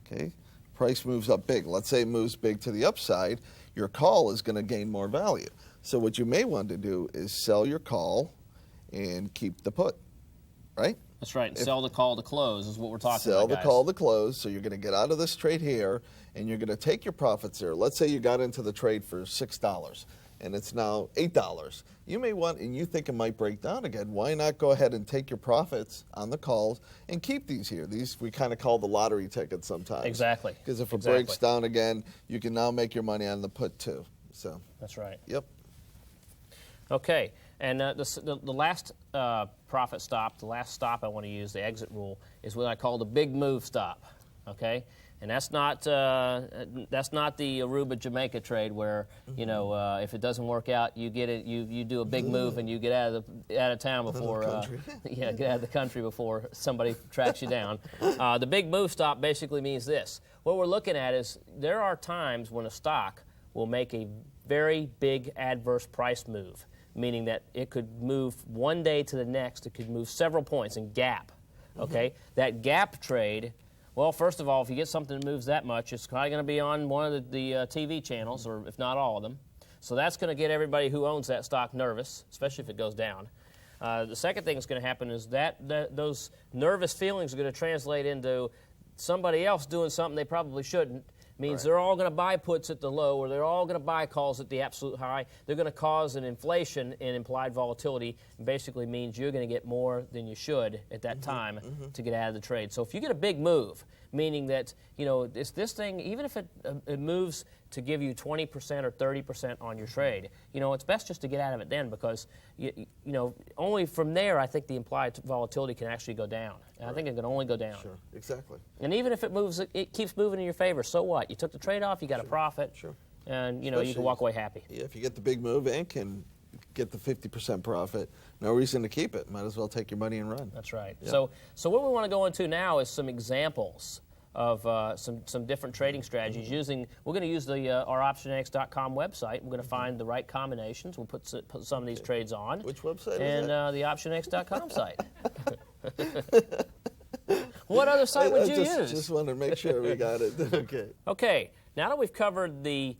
Speaker 2: okay, price moves up big. Let's say it moves big to the upside, your call is going to gain more value. So what you may want to do is sell your call and keep the put, right?
Speaker 1: That's right. Sell the call to close is what we're talking
Speaker 2: about,
Speaker 1: guys.
Speaker 2: Sell the call to close. So you're going to get out of this trade here, and you're going to take your profits there. Let's say you got into the trade for $6, and it's now $8. You may want, and you think it might break down again. Why not go ahead and take your profits on the calls and keep these here? These we kind of call the lottery tickets sometimes.
Speaker 1: Exactly.
Speaker 2: Because if it breaks down again, you can now make your money on the put too. So.
Speaker 1: That's right.
Speaker 2: Yep.
Speaker 1: Okay. And the last profit stop, the last stop I want to use, the exit rule, is what I call the big move stop. Okay, and that's not the Aruba Jamaica trade where you know if it doesn't work out, you get it, you do a big move and you get out of town before get out of the country before somebody tracks you down. The big move stop basically means this. What we're looking at is there are times when a stock will make a very big adverse price move, meaning that it could move one day to the next. It could move several points and gap. Okay, that gap trade Well, first of all, if you get something that moves that much, it's probably going to be on one of the TV channels, or if not all of them. So that's going to get everybody who owns that stock nervous, especially if it goes down. The second thing that's going to happen is that those nervous feelings are going to translate into somebody else doing something they probably shouldn't. Means they're all going to buy puts at the low, or they're all going to buy calls at the absolute high. They're going to cause an inflation in implied volatility, and basically means you're going to get more than you should at that time to get out of the trade. So if you get a big move, meaning that this thing, even if it moves to give you 20% or 30% on your trade, it's best just to get out of it then, because only from there I think the implied volatility can actually go down. And I think it can only go down.
Speaker 2: Sure, exactly.
Speaker 1: And even if it keeps moving in your favor, so what? You took the trade off, you got a profit, and you can walk away happy.
Speaker 2: Yeah, if you get the big move and can get the 50% profit, no reason to keep it. Might as well take your money and run.
Speaker 1: That's right.
Speaker 2: Yeah.
Speaker 1: So what we want to go into now is some examples of some different trading strategies. We're going to use our Optionetics.com website. We're going to find the right combinations. We'll put some of these trades on.
Speaker 2: Which website
Speaker 1: and
Speaker 2: is that?
Speaker 1: The Optionetics.com site. What other site would you use?
Speaker 2: Just wanted to make sure we got it. Okay.
Speaker 1: Okay. Now that we've covered the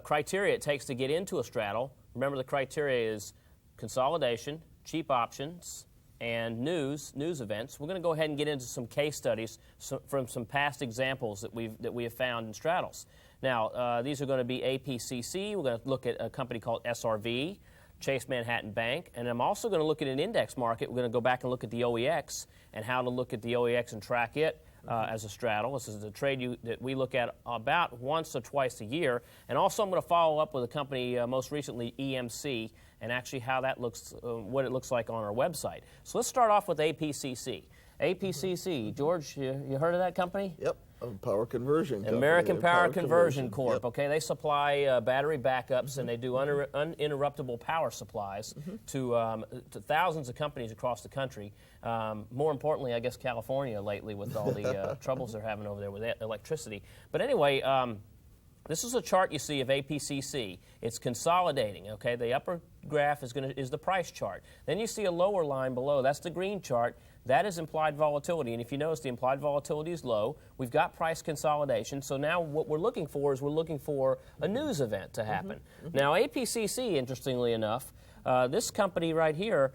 Speaker 1: criteria it takes to get into a straddle, remember the criteria is consolidation, cheap options, and news events. We're going to go ahead and get into some case studies from some past examples that we have found in straddles. Now, these are going to be APCC. We're going to look at a company called SRV, Chase Manhattan Bank, and I'm also going to look at an index market. We're going to go back and look at the OEX and how to look at the OEX and track it as a straddle. This is a trade that we look at about once or twice a year. And also I'm going to follow up with a company most recently, EMC, and actually how that looks, what it looks like on our website. So let's start off with APCC. APCC, George, you heard of that company?
Speaker 2: Yep. Power conversion company.
Speaker 1: American Power Conversion Corp. Yep. Okay, they supply battery backups and they do uninterruptible power supplies to thousands of companies across the country. More importantly, I guess California lately with all the troubles they're having over there with electricity. But anyway, this is a chart you see of APCC. It's consolidating. Okay, the upper graph is the price chart. Then you see a lower line below. That's the green chart. That is implied volatility, and if you notice the implied volatility is low, we've got price consolidation, so now what we're looking for is a news event to happen. Now APCC, interestingly enough, this company right here,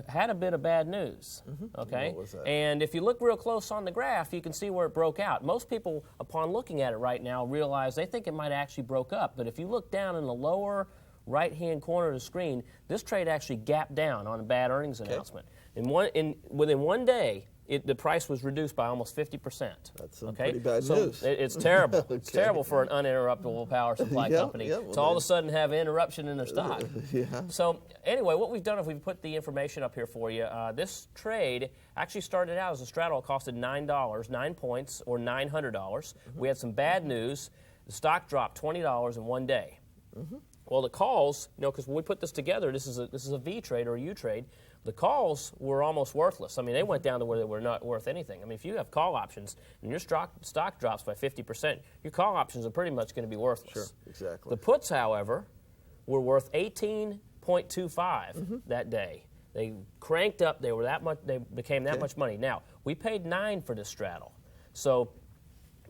Speaker 1: had a bit of bad news, okay?
Speaker 2: What was that?
Speaker 1: And if you look real close on the graph, you can see where it broke out. Most people, upon looking at it right now, realize they think it might actually broke up, but if you look down in the lower right-hand corner of the screen, this trade actually gapped down on a bad earnings announcement. Within one day, the price was reduced by almost 50%.
Speaker 2: That's some pretty bad news.
Speaker 1: It's terrible. Okay. It's terrible for an uninterruptible power supply company to all of a sudden have interruption in their stock. So anyway, what we've done is we've put the information up here for you. This trade actually started out as a straddle. It costed $9, 9 points, or $900. We had some bad news. The stock dropped $20 in one day. Well, the calls, because when we put this together, this is a V trade or a U trade. The calls were almost worthless. I mean, they went down to where they were not worth anything. I mean, if you have call options and your stock drops by 50%, your call options are pretty much going to be worthless.
Speaker 2: Sure, exactly.
Speaker 1: The puts, however, were worth 18.25 that day. They cranked up. They were that much. They became that much money. Now we paid $9 for this straddle. So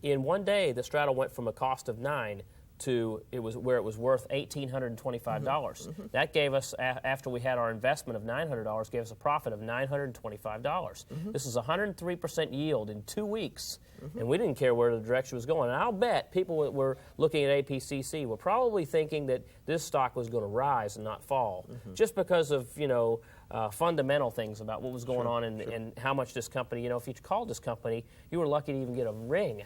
Speaker 1: in one day, the straddle went from a cost of $9 to it was worth $1,825. That gave us, after we had our investment of $900, gave us a profit of $925. This is 103% yield in 2 weeks, and we didn't care where the direction was going. And I'll bet people that were looking at APCC were probably thinking that this stock was going to rise and not fall, just because of fundamental things about what was going on and how much this company. If you called this company, you were lucky to even get a ring,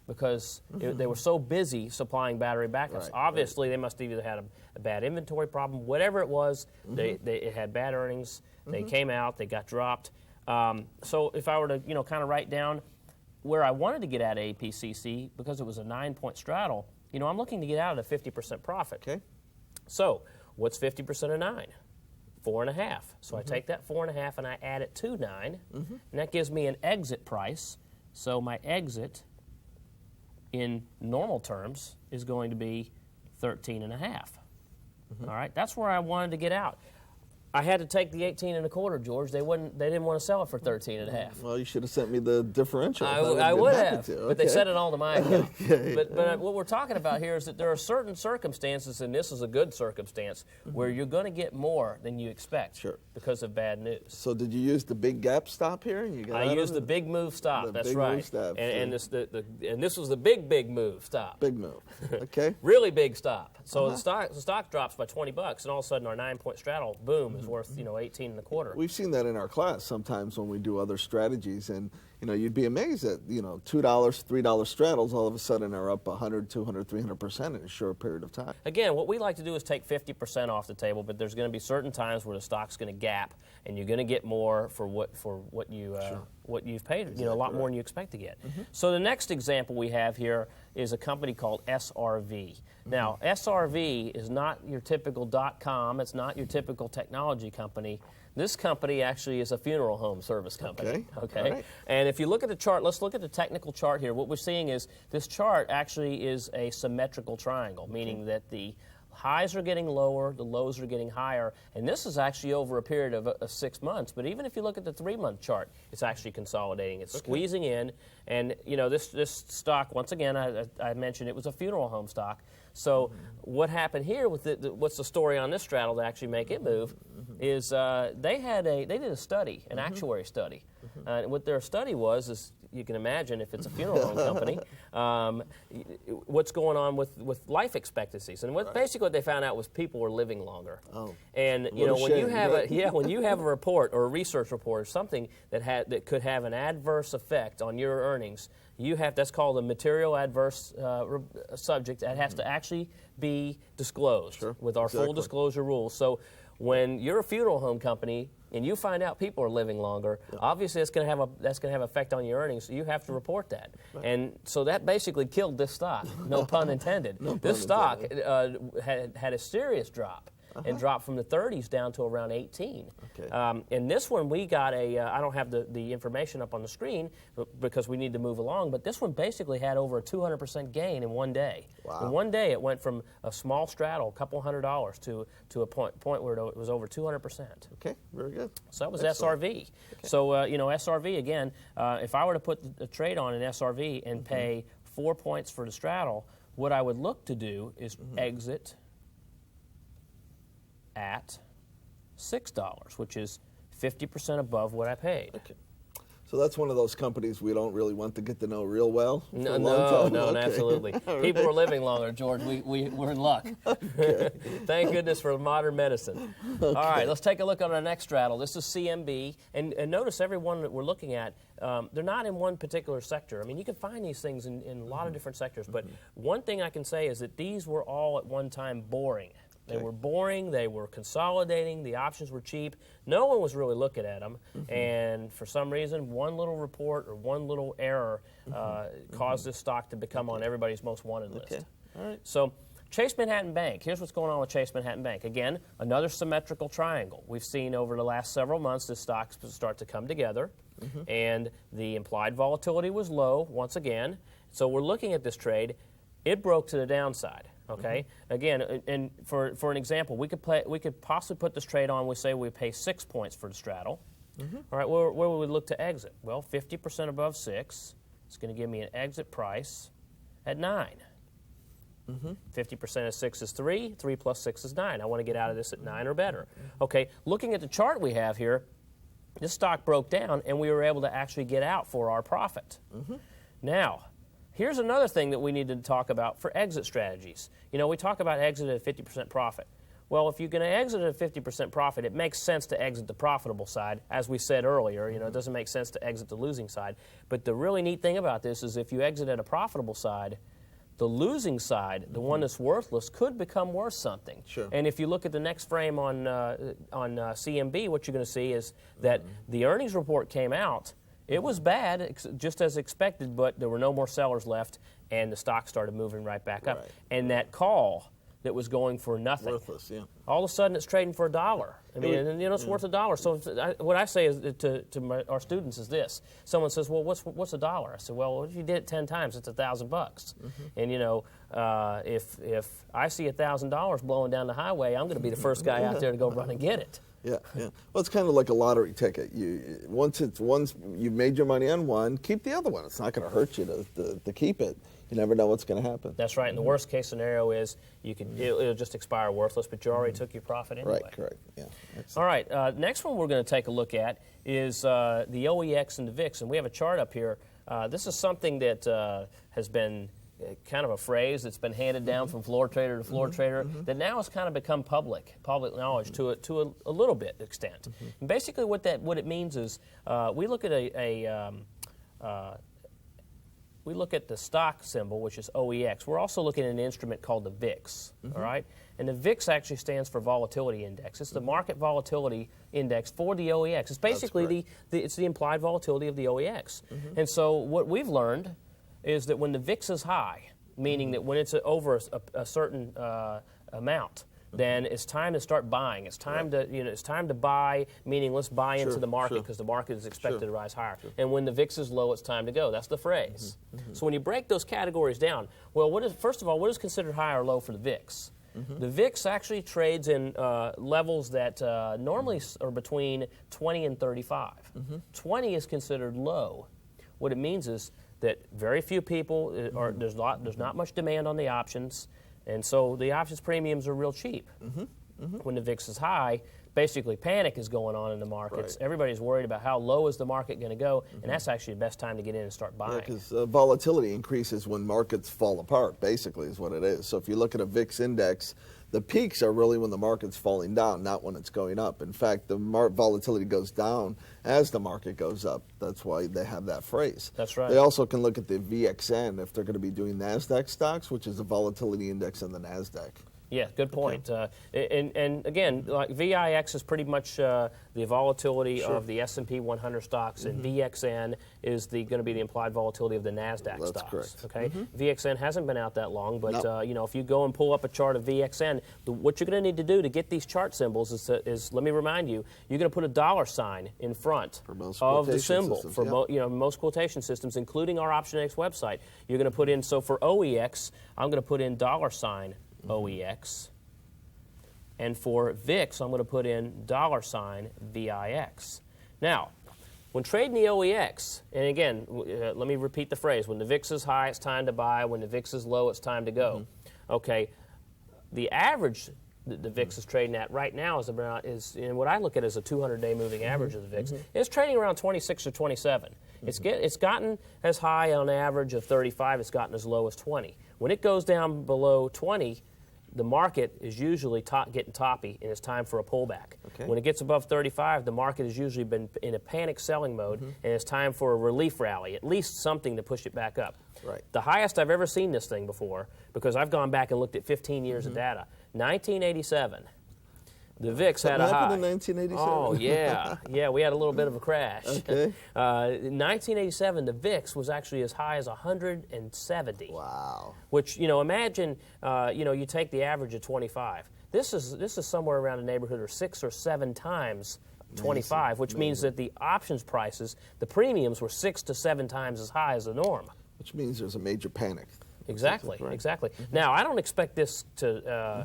Speaker 1: because they were so busy supplying battery backups. Obviously, they must have either had a bad inventory problem, whatever it was. It had bad earnings. They came out. They got dropped. So if I were to, kind of write down where I wanted to get out of APCC, because it was a 9-point straddle, I'm looking to get out at a 50% profit.
Speaker 2: Okay.
Speaker 1: So what's 50% of 9? 4.5. So I take that 4.5 and I add it to 9, and that gives me an exit price. So my exit, in normal terms, is going to be 13.5. All right, that's where I wanted to get out. I had to take the 18 and a quarter, George. They didn't want to sell it for 13 and a half.
Speaker 2: Well, you should have sent me the differential.
Speaker 1: I would have, but they set it all to my account.
Speaker 2: Okay.
Speaker 1: But what we're talking about here is that there are certain circumstances, and this is a good circumstance, where you're going to get more than you expect because of bad news.
Speaker 2: So did you use the big gap stop here?
Speaker 1: I used the big move stop. That's
Speaker 2: big
Speaker 1: right.
Speaker 2: Move stop,
Speaker 1: and this was the big move stop.
Speaker 2: Big move. Okay.
Speaker 1: Really big stop. So the stock drops by $20, and all of a sudden our 9-point straddle, boom, is worth 18 and a quarter.
Speaker 2: We've seen that in our class sometimes when we do other strategies, and you'd be amazed that $2, $3 straddles all of a sudden are up 100, 200, 300% in a short period of time.
Speaker 1: Again, what we like to do is take 50% off the table, but there's going to be certain times where the stock's going to gap, and you're going to get more for what you've paid.
Speaker 2: Exactly,
Speaker 1: a lot more than you expect to get. So the next example we have here is a company called SRV. Now, SRV is not your typical .com. It's not your typical technology company. This company actually is a funeral home service company. Okay.
Speaker 2: Right.
Speaker 1: And if you look at the chart, let's look at the technical chart here. What we're seeing is this chart actually is a symmetrical triangle, meaning that the highs are getting lower, the lows are getting higher, and this is actually over a period of 6 months. But even if you look at the 3-month chart, it's actually consolidating. It's squeezing in, and this stock, once again, I mentioned it was a funeral home stock. So what happened here with what's the story on this straddle to actually make it move is they did a study, an actuary study. What their study was is, you can imagine if it's a funeral home company, what's going on with life expectancies. And basically what they found out was people were living longer.
Speaker 2: Oh,
Speaker 1: and when you have a report or a research report or something that could have an adverse effect on your earnings, that's called a material adverse subject that has to actually be disclosed with our full disclosure rules. So when you're a funeral home company and you find out people are living longer, obviously that's going to have effect on your earnings. So you have to report that, and so that basically killed this stock. No pun intended. This stock had a serious drop. And dropped from the 30s down to around 18.
Speaker 2: Okay.
Speaker 1: And this one we got I don't have the information up on the screen because we need to move along, but this one basically had over a 200% gain in one day.
Speaker 2: Wow.
Speaker 1: In one day it went from a small straddle, a couple $100, to a point where it was over 200%.
Speaker 2: Okay, very good.
Speaker 1: So that was
Speaker 2: Excellent.
Speaker 1: SRV. Okay. So, SRV, again, if I were to put a trade on an SRV and pay 4 points for the straddle, what I would look to do is exit at $6, which is 50% above what I paid.
Speaker 2: Okay. So that's one of those companies we don't really want to get to know real well.
Speaker 1: No,
Speaker 2: Okay.
Speaker 1: absolutely. People are living longer, George. We're in luck.
Speaker 2: Okay.
Speaker 1: Thank goodness for modern medicine. Okay. All right, let's take a look at our next straddle. This is CMB, and notice every one that we're looking at, they're not in one particular sector. I mean, you can find these things in a lot of different sectors, but one thing I can say is that these were all at one time boring. They were boring, they were consolidating, the options were cheap. No one was really looking at them, and for some reason, one little report or one little error caused this stock to become on everybody's most wanted list.
Speaker 2: Okay. All right.
Speaker 1: So Chase Manhattan Bank, here's what's going on with Chase Manhattan Bank. Again, another symmetrical triangle. We've seen over the last several months the stocks start to come together, and the implied volatility was low once again. So we're looking at this trade. It broke to the downside. Okay. Again, and for an example, we could possibly put this trade on. We say we pay 6 points for the straddle. All right. Where would we look to exit? Well, 50% above 6. It's going to give me an exit price at 9. 50% of 6 is 3. 3 plus 6 is 9. I want to get out of this at 9 or better. Okay. Looking at the chart we have here, this stock broke down, and we were able to actually get out for our profit. Now, here's another thing that we need to talk about for exit strategies. We talk about exit at 50% profit. Well, if you're going to exit at a 50% profit, it makes sense to exit the profitable side. As we said earlier, it doesn't make sense to exit the losing side. But the really neat thing about this is if you exit at a profitable side, the losing side, the one that's worthless, could become worth something.
Speaker 2: Sure.
Speaker 1: And if you look at the next frame on CMB, what you're going to see is that the earnings report came out. It was bad, just as expected, but there were no more sellers left, and the stock started moving right back up.
Speaker 2: Right.
Speaker 1: And that call that was going for nothing,
Speaker 2: Worthless, yeah.
Speaker 1: all of a sudden it's trading for $1. I mean, it's worth $1. So what I say is to our students is this: someone says, "Well, what's $1?" I said, "Well, if you did it 10 times, it's $1,000." And if I see $1,000 blowing down the highway, I'm going to be the first guy out there to go run and get it.
Speaker 2: Yeah, yeah. Well, it's kind of like a lottery ticket. Once you've made your money on one, keep the other one. It's not going to hurt you to keep it. You never know what's going to happen.
Speaker 1: That's right. And the worst case scenario is it'll just expire worthless, but you already took your profit anyway.
Speaker 2: Right, correct. Yeah. Excellent.
Speaker 1: All right. Next one we're going to take a look at is the OEX and the VIX, and we have a chart up here. This is something that has been kind of a phrase that's been handed down from floor trader to floor trader that now has kind of become public knowledge to a little bit extent. And basically, what it means is we look at we look at the stock symbol, which is OEX. We're also looking at an instrument called the VIX, all right? And the VIX actually stands for Volatility Index. It's the market volatility index for the OEX. It's basically it's the implied volatility of the OEX. And so what we've learned is that when the VIX is high, meaning that when it's over a certain amount, then it's time to start buying. It's time to buy, meaning let's buy into the market because the market is expected to rise higher. And when the VIX is low, it's time to go. That's the phrase. So when you break those categories down, well, first of all, what is considered high or low for the VIX? The VIX actually trades in levels that normally are between 20 and 35. 20 is considered low. What it means is that very few people there's not much demand on the options. And so the options premiums are real cheap. When the VIX is high, basically panic is going on in the markets.
Speaker 2: Right.
Speaker 1: Everybody's worried about how low is the market going to go, and that's actually the best time to get in and start buying.
Speaker 2: Yeah, because volatility increases when markets fall apart, basically, is what it is. So if you look at a VIX index, the peaks are really when the market's falling down, not when it's going up. In fact, the volatility goes down as the market goes up. That's why they have that phrase.
Speaker 1: That's right.
Speaker 2: They also can look at the VXN if they're going to be doing NASDAQ stocks, which is the volatility index on the NASDAQ.
Speaker 1: Yeah, good point. And again, like VIX is pretty much the volatility of the S&P 100 stocks, and VXN is going to be the implied volatility of the NASDAQ
Speaker 2: That's
Speaker 1: stocks.
Speaker 2: correct.
Speaker 1: Okay, VXN hasn't been out that long, but if you go and pull up a chart of VXN, what you're going to need to do to get these chart symbols is let me remind you, you're going to put a $sign in front of the symbol
Speaker 2: systems,
Speaker 1: for most quotation systems, including our Optionetics website. You're going to put in, so for OEX, I'm going to put in $sign OEX, and for VIX, I'm going to put in $sign VIX. Now, when trading the OEX, and again, let me repeat the phrase: when the VIX is high, it's time to buy. When the VIX is low, it's time to go. Okay, the average that the VIX is trading at right now is what I look at as a 200-day moving average of the VIX. It's trading around 26 or 27. It's gotten as high on average of 35. It's gotten as low as 20. When it goes down below 20, the market is usually getting toppy, and it's time for a pullback. Okay. When it gets above 35, the market has usually been in a panic selling mode, and it's time for a relief rally, at least something to push it back up.
Speaker 2: Right.
Speaker 1: The highest I've ever seen this thing before, because I've gone back and looked at 15 years of data, 1987. The VIX had a high.
Speaker 2: Happened in 1987?
Speaker 1: Oh, yeah. Yeah, we had a little bit of a crash.
Speaker 2: Okay.
Speaker 1: In 1987, the VIX was actually as high as 170.
Speaker 2: Wow.
Speaker 1: Which, imagine, you take the average of 25. This is somewhere around the neighborhood of 6 or 7 times 25, which means that the options prices, the premiums were 6 to 7 times as high as the norm.
Speaker 2: Which means there's a major panic.
Speaker 1: Exactly. Now, I don't expect this to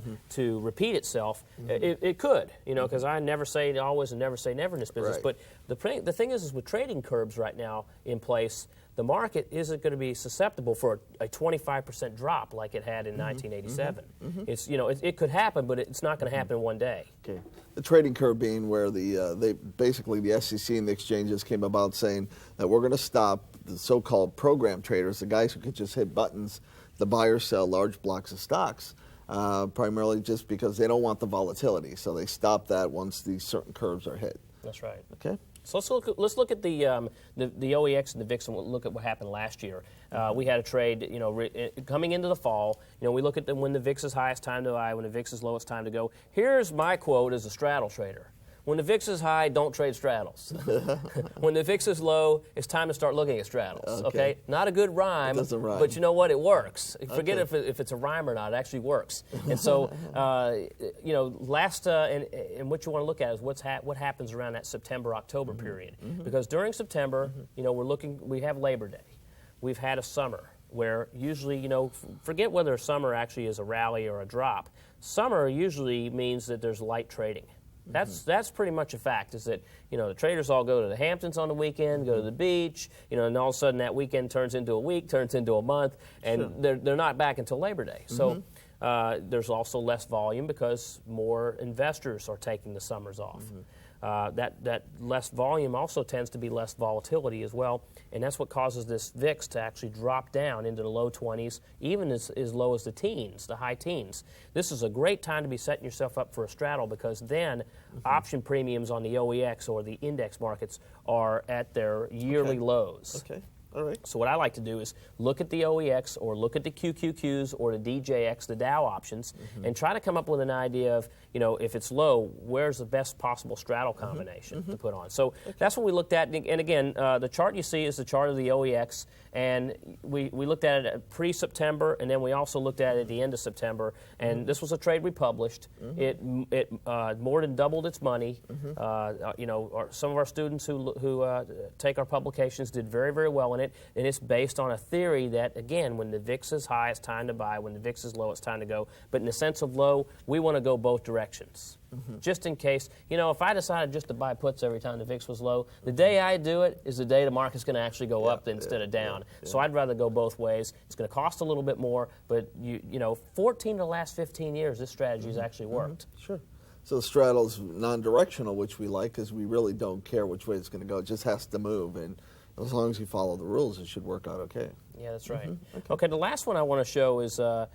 Speaker 1: repeat itself. It could, because I never say always and never say never in this business.
Speaker 2: Right.
Speaker 1: The thing is with trading curbs right now in place, the market isn't going to be susceptible for a 25% drop like it had in 1987. It's it could happen, but it's not going to happen in one day.
Speaker 2: Okay. The trading curve being where the SEC and the exchanges came about saying that we're going to stop the so-called program traders, the guys who can just hit buttons to buy or sell large blocks of stocks, primarily just because they don't want the volatility. So they stop that once these certain curves are hit.
Speaker 1: That's right.
Speaker 2: Okay.
Speaker 1: So let's look at the OEX and the VIX and look at what happened last year. We had a trade, coming into the fall. We look at when the VIX is high, it's time to buy. When the VIX is low, it's time to go. Here's my quote as a straddle trader. When the VIX is high, don't trade straddles. When the VIX is low, it's time to start looking at straddles. Okay? Not a good rhyme,
Speaker 2: doesn't rhyme.
Speaker 1: but you know what? It works. Forget if it's a rhyme or not. It actually works. And so, and what you want to look at is what happens around that September-October period. Because during September, we have Labor Day. We've had a summer where usually, forget whether summer actually is a rally or a drop. Summer usually means that there's light trading. That's pretty much a fact. Is that the traders all go to the Hamptons on the weekend, go to the beach, and all of a sudden that weekend turns into a week, turns into a month, and they're not back until Labor Day. So there's also less volume because more investors are taking the summers off. That less volume also tends to be less volatility as well, and that's what causes this VIX to actually drop down into the low 20s, even as low as the teens, the high teens. This is a great time to be setting yourself up for a straddle because then option premiums on the OEX or the index markets are at their yearly lows.
Speaker 2: Okay. All right.
Speaker 1: So what I like to do is look at the OEX or look at the QQQs or the DJX, the Dow options, and try to come up with an idea of, if it's low, where's the best possible straddle combination to put on. So that's what we looked at. And again, the chart you see is the chart of the OEX, and we looked at it pre-September, and then we also looked at it at the end of September. And this was a trade we published. It more than doubled its money. Some of our students who take our publications did very, very well in it, and it's based on a theory that, again, when the VIX is high, it's time to buy. When the VIX is low, it's time to go. But in the sense of low, we want to go both directions. Just in case, if I decided just to buy puts every time the VIX was low, the day I do it is the day the market's going to actually go up instead of down. So I'd rather go both ways. It's going to cost a little bit more, but 14 of the last 15 years, this strategy has actually worked.
Speaker 2: Sure. So the straddle's non-directional, which we like, because we really don't care which way it's going to go. It just has to move, and as long as you follow the rules, it should work out okay.
Speaker 1: Yeah, that's right. Okay, the last one I want to show is a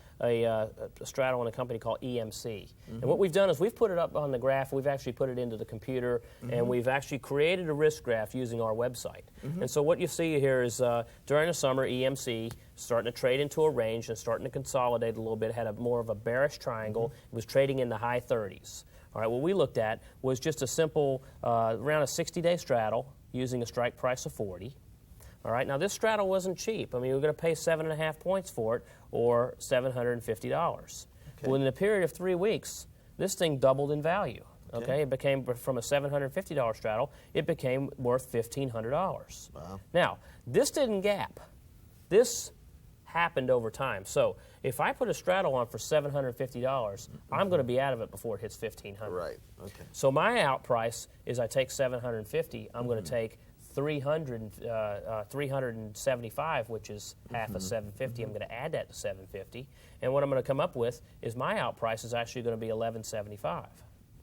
Speaker 1: straddle in a company called EMC. And what we've done is we've put it up on the graph, we've actually put it into the computer, and we've actually created a risk graph using our website. And so what you see here is during the summer, EMC starting to trade into a range and starting to consolidate a little bit, had more of a bearish triangle. It was trading in the high 30s. All right, what we looked at was just a simple, around a 60-day straddle using a strike price of 40. All right, now this straddle wasn't cheap. I mean, we were going to pay 7.5 points for it, or $750. Okay. Well, in a period of 3 weeks, this thing doubled in value. Okay, it became from a $750 straddle, it became worth $1,500.
Speaker 2: Wow.
Speaker 1: Now, this didn't gap. This happened over time. So if I put a straddle on for $750, I'm going to be out of it before it hits $1,500.
Speaker 2: Right. Okay.
Speaker 1: So my out price is I take $750. I'm going to take 375, which is half of 750. I'm going to add that to 750, and what I'm going to come up with is my out price is actually going to be 1175.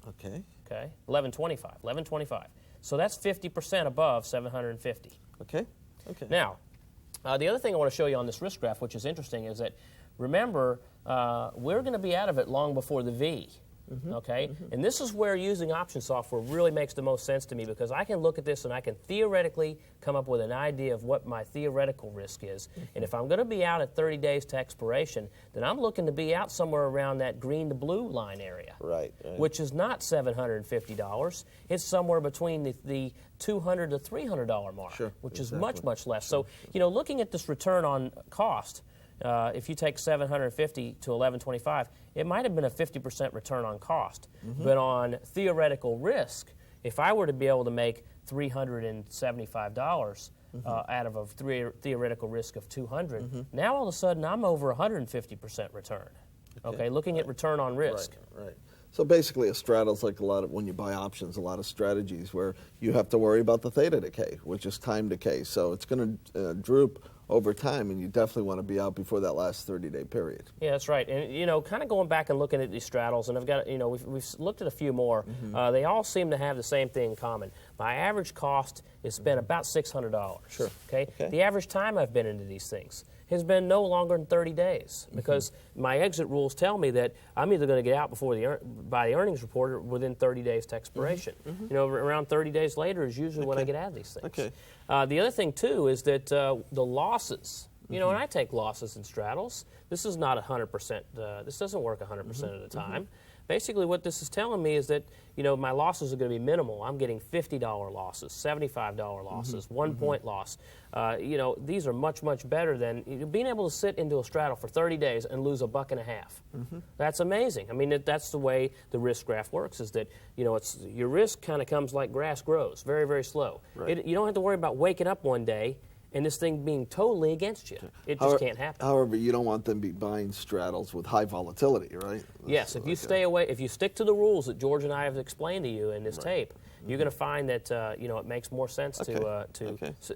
Speaker 2: Okay.
Speaker 1: Okay, 1125. So that's 50% above 750.
Speaker 2: Okay. Okay.
Speaker 1: Now, the other thing I want to show you on this risk graph, which is interesting, is that remember we're going to be out of it long before the V. Okay, and this is where using option software really makes the most sense to me, because I can look at this and I can theoretically come up with an idea of what my theoretical risk is. And if I'm going to be out at 30 days to expiration, then I'm looking to be out somewhere around that green to blue line area,
Speaker 2: right.
Speaker 1: Which is not $750. It's somewhere between the $200 to $300 mark, which is much, much less. So, looking at this return on cost, if you take 750 to 1125, it might have been a 50% return on cost. But on theoretical risk, if I were to be able to make $375 out of a theoretical risk of 200, now all of a sudden I'm over 150% return. Okay, looking at return on risk.
Speaker 2: Right. So basically, a straddle's like when you buy options, a lot of strategies where you have to worry about the theta decay, which is time decay. So it's going to droop over time, and you definitely want to be out before that last 30-day period.
Speaker 1: Yeah, that's right. And kind of going back and looking at these straddles, and I've got we've looked at a few more. They all seem to have the same thing in common. My average cost is spent about $600.
Speaker 2: Sure.
Speaker 1: Okay. The average time I've been into these things has been no longer than 30 days, because my exit rules tell me that I'm either going to get out by the earnings report or within 30 days to expiration. Around 30 days later is usually when I get out of these things.
Speaker 2: Okay.
Speaker 1: The other thing, too, is that the losses, and I take losses in straddles. This is not 100%. This doesn't work 100% of the time. Basically, what this is telling me is that, my losses are going to be minimal. I'm getting $50 losses, $75 losses, 1 point loss. These are much, much better than being able to sit into a straddle for 30 days and lose $1.50. That's amazing. I mean, that's the way the risk graph works, is that, your risk kind of comes like grass grows, very, very slow.
Speaker 2: Right.
Speaker 1: You don't have to worry about waking up one day and this thing being totally against you. It just can't happen.
Speaker 2: However, you don't want them to be buying straddles with high volatility, right?
Speaker 1: Yes, if you stay away, if you stick to the rules that George and I have explained to you in this tape, you're going to find that it makes more sense to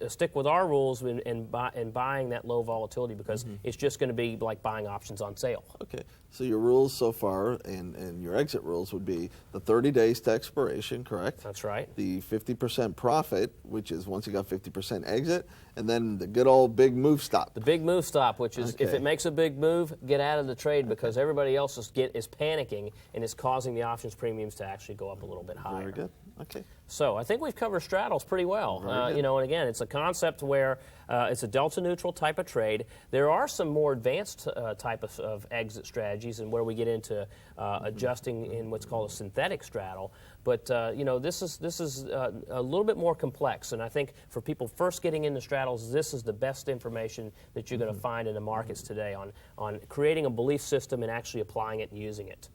Speaker 1: stick with our rules in buying that low volatility, because it's just going to be like buying options on sale.
Speaker 2: Okay, so your rules so far and your exit rules would be the 30 days to expiration, correct?
Speaker 1: That's right.
Speaker 2: The 50% profit, which is once you got 50% exit, and then the good old big move stop.
Speaker 1: The big move stop, which is if it makes a big move, get out of the trade, because everybody else is panicking, and it's causing the options premiums to actually go up a little bit higher.
Speaker 2: Very good. Okay.
Speaker 1: So I think we've covered straddles pretty well. And again, it's a concept where it's a delta neutral type of trade. There are some more advanced type of exit strategies, and where we get into adjusting in what's called a synthetic straddle. But this is a little bit more complex, and I think for people first getting into straddles, this is the best information that you're going to find in the markets today on creating a belief system and actually applying it and using it.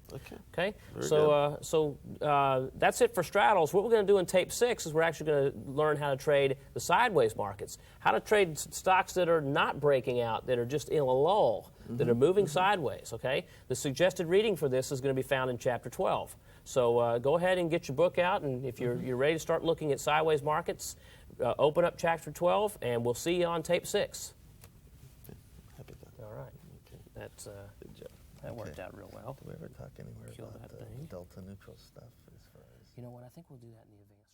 Speaker 1: Okay. So that's it for straddles. What we're going to do in tape 6 is we're actually going to learn how to trade the sideways markets, how to trade stocks that are not breaking out, that are just in a lull, that are moving sideways. Okay. The suggested reading for this is going to be found in chapter 12. So go ahead and get your book out, and if you're ready to start looking at sideways markets, open up chapter 12, and we'll see you on tape 6.
Speaker 2: Happy done.
Speaker 1: All right.
Speaker 2: Okay.
Speaker 1: That's
Speaker 2: Good job.
Speaker 1: that worked out real well.
Speaker 2: Do we ever talk anywhere
Speaker 1: Kill
Speaker 2: about
Speaker 1: that
Speaker 2: the
Speaker 1: thing.
Speaker 2: delta neutral stuff as far as?
Speaker 1: You know what? I think we'll do that in the advance.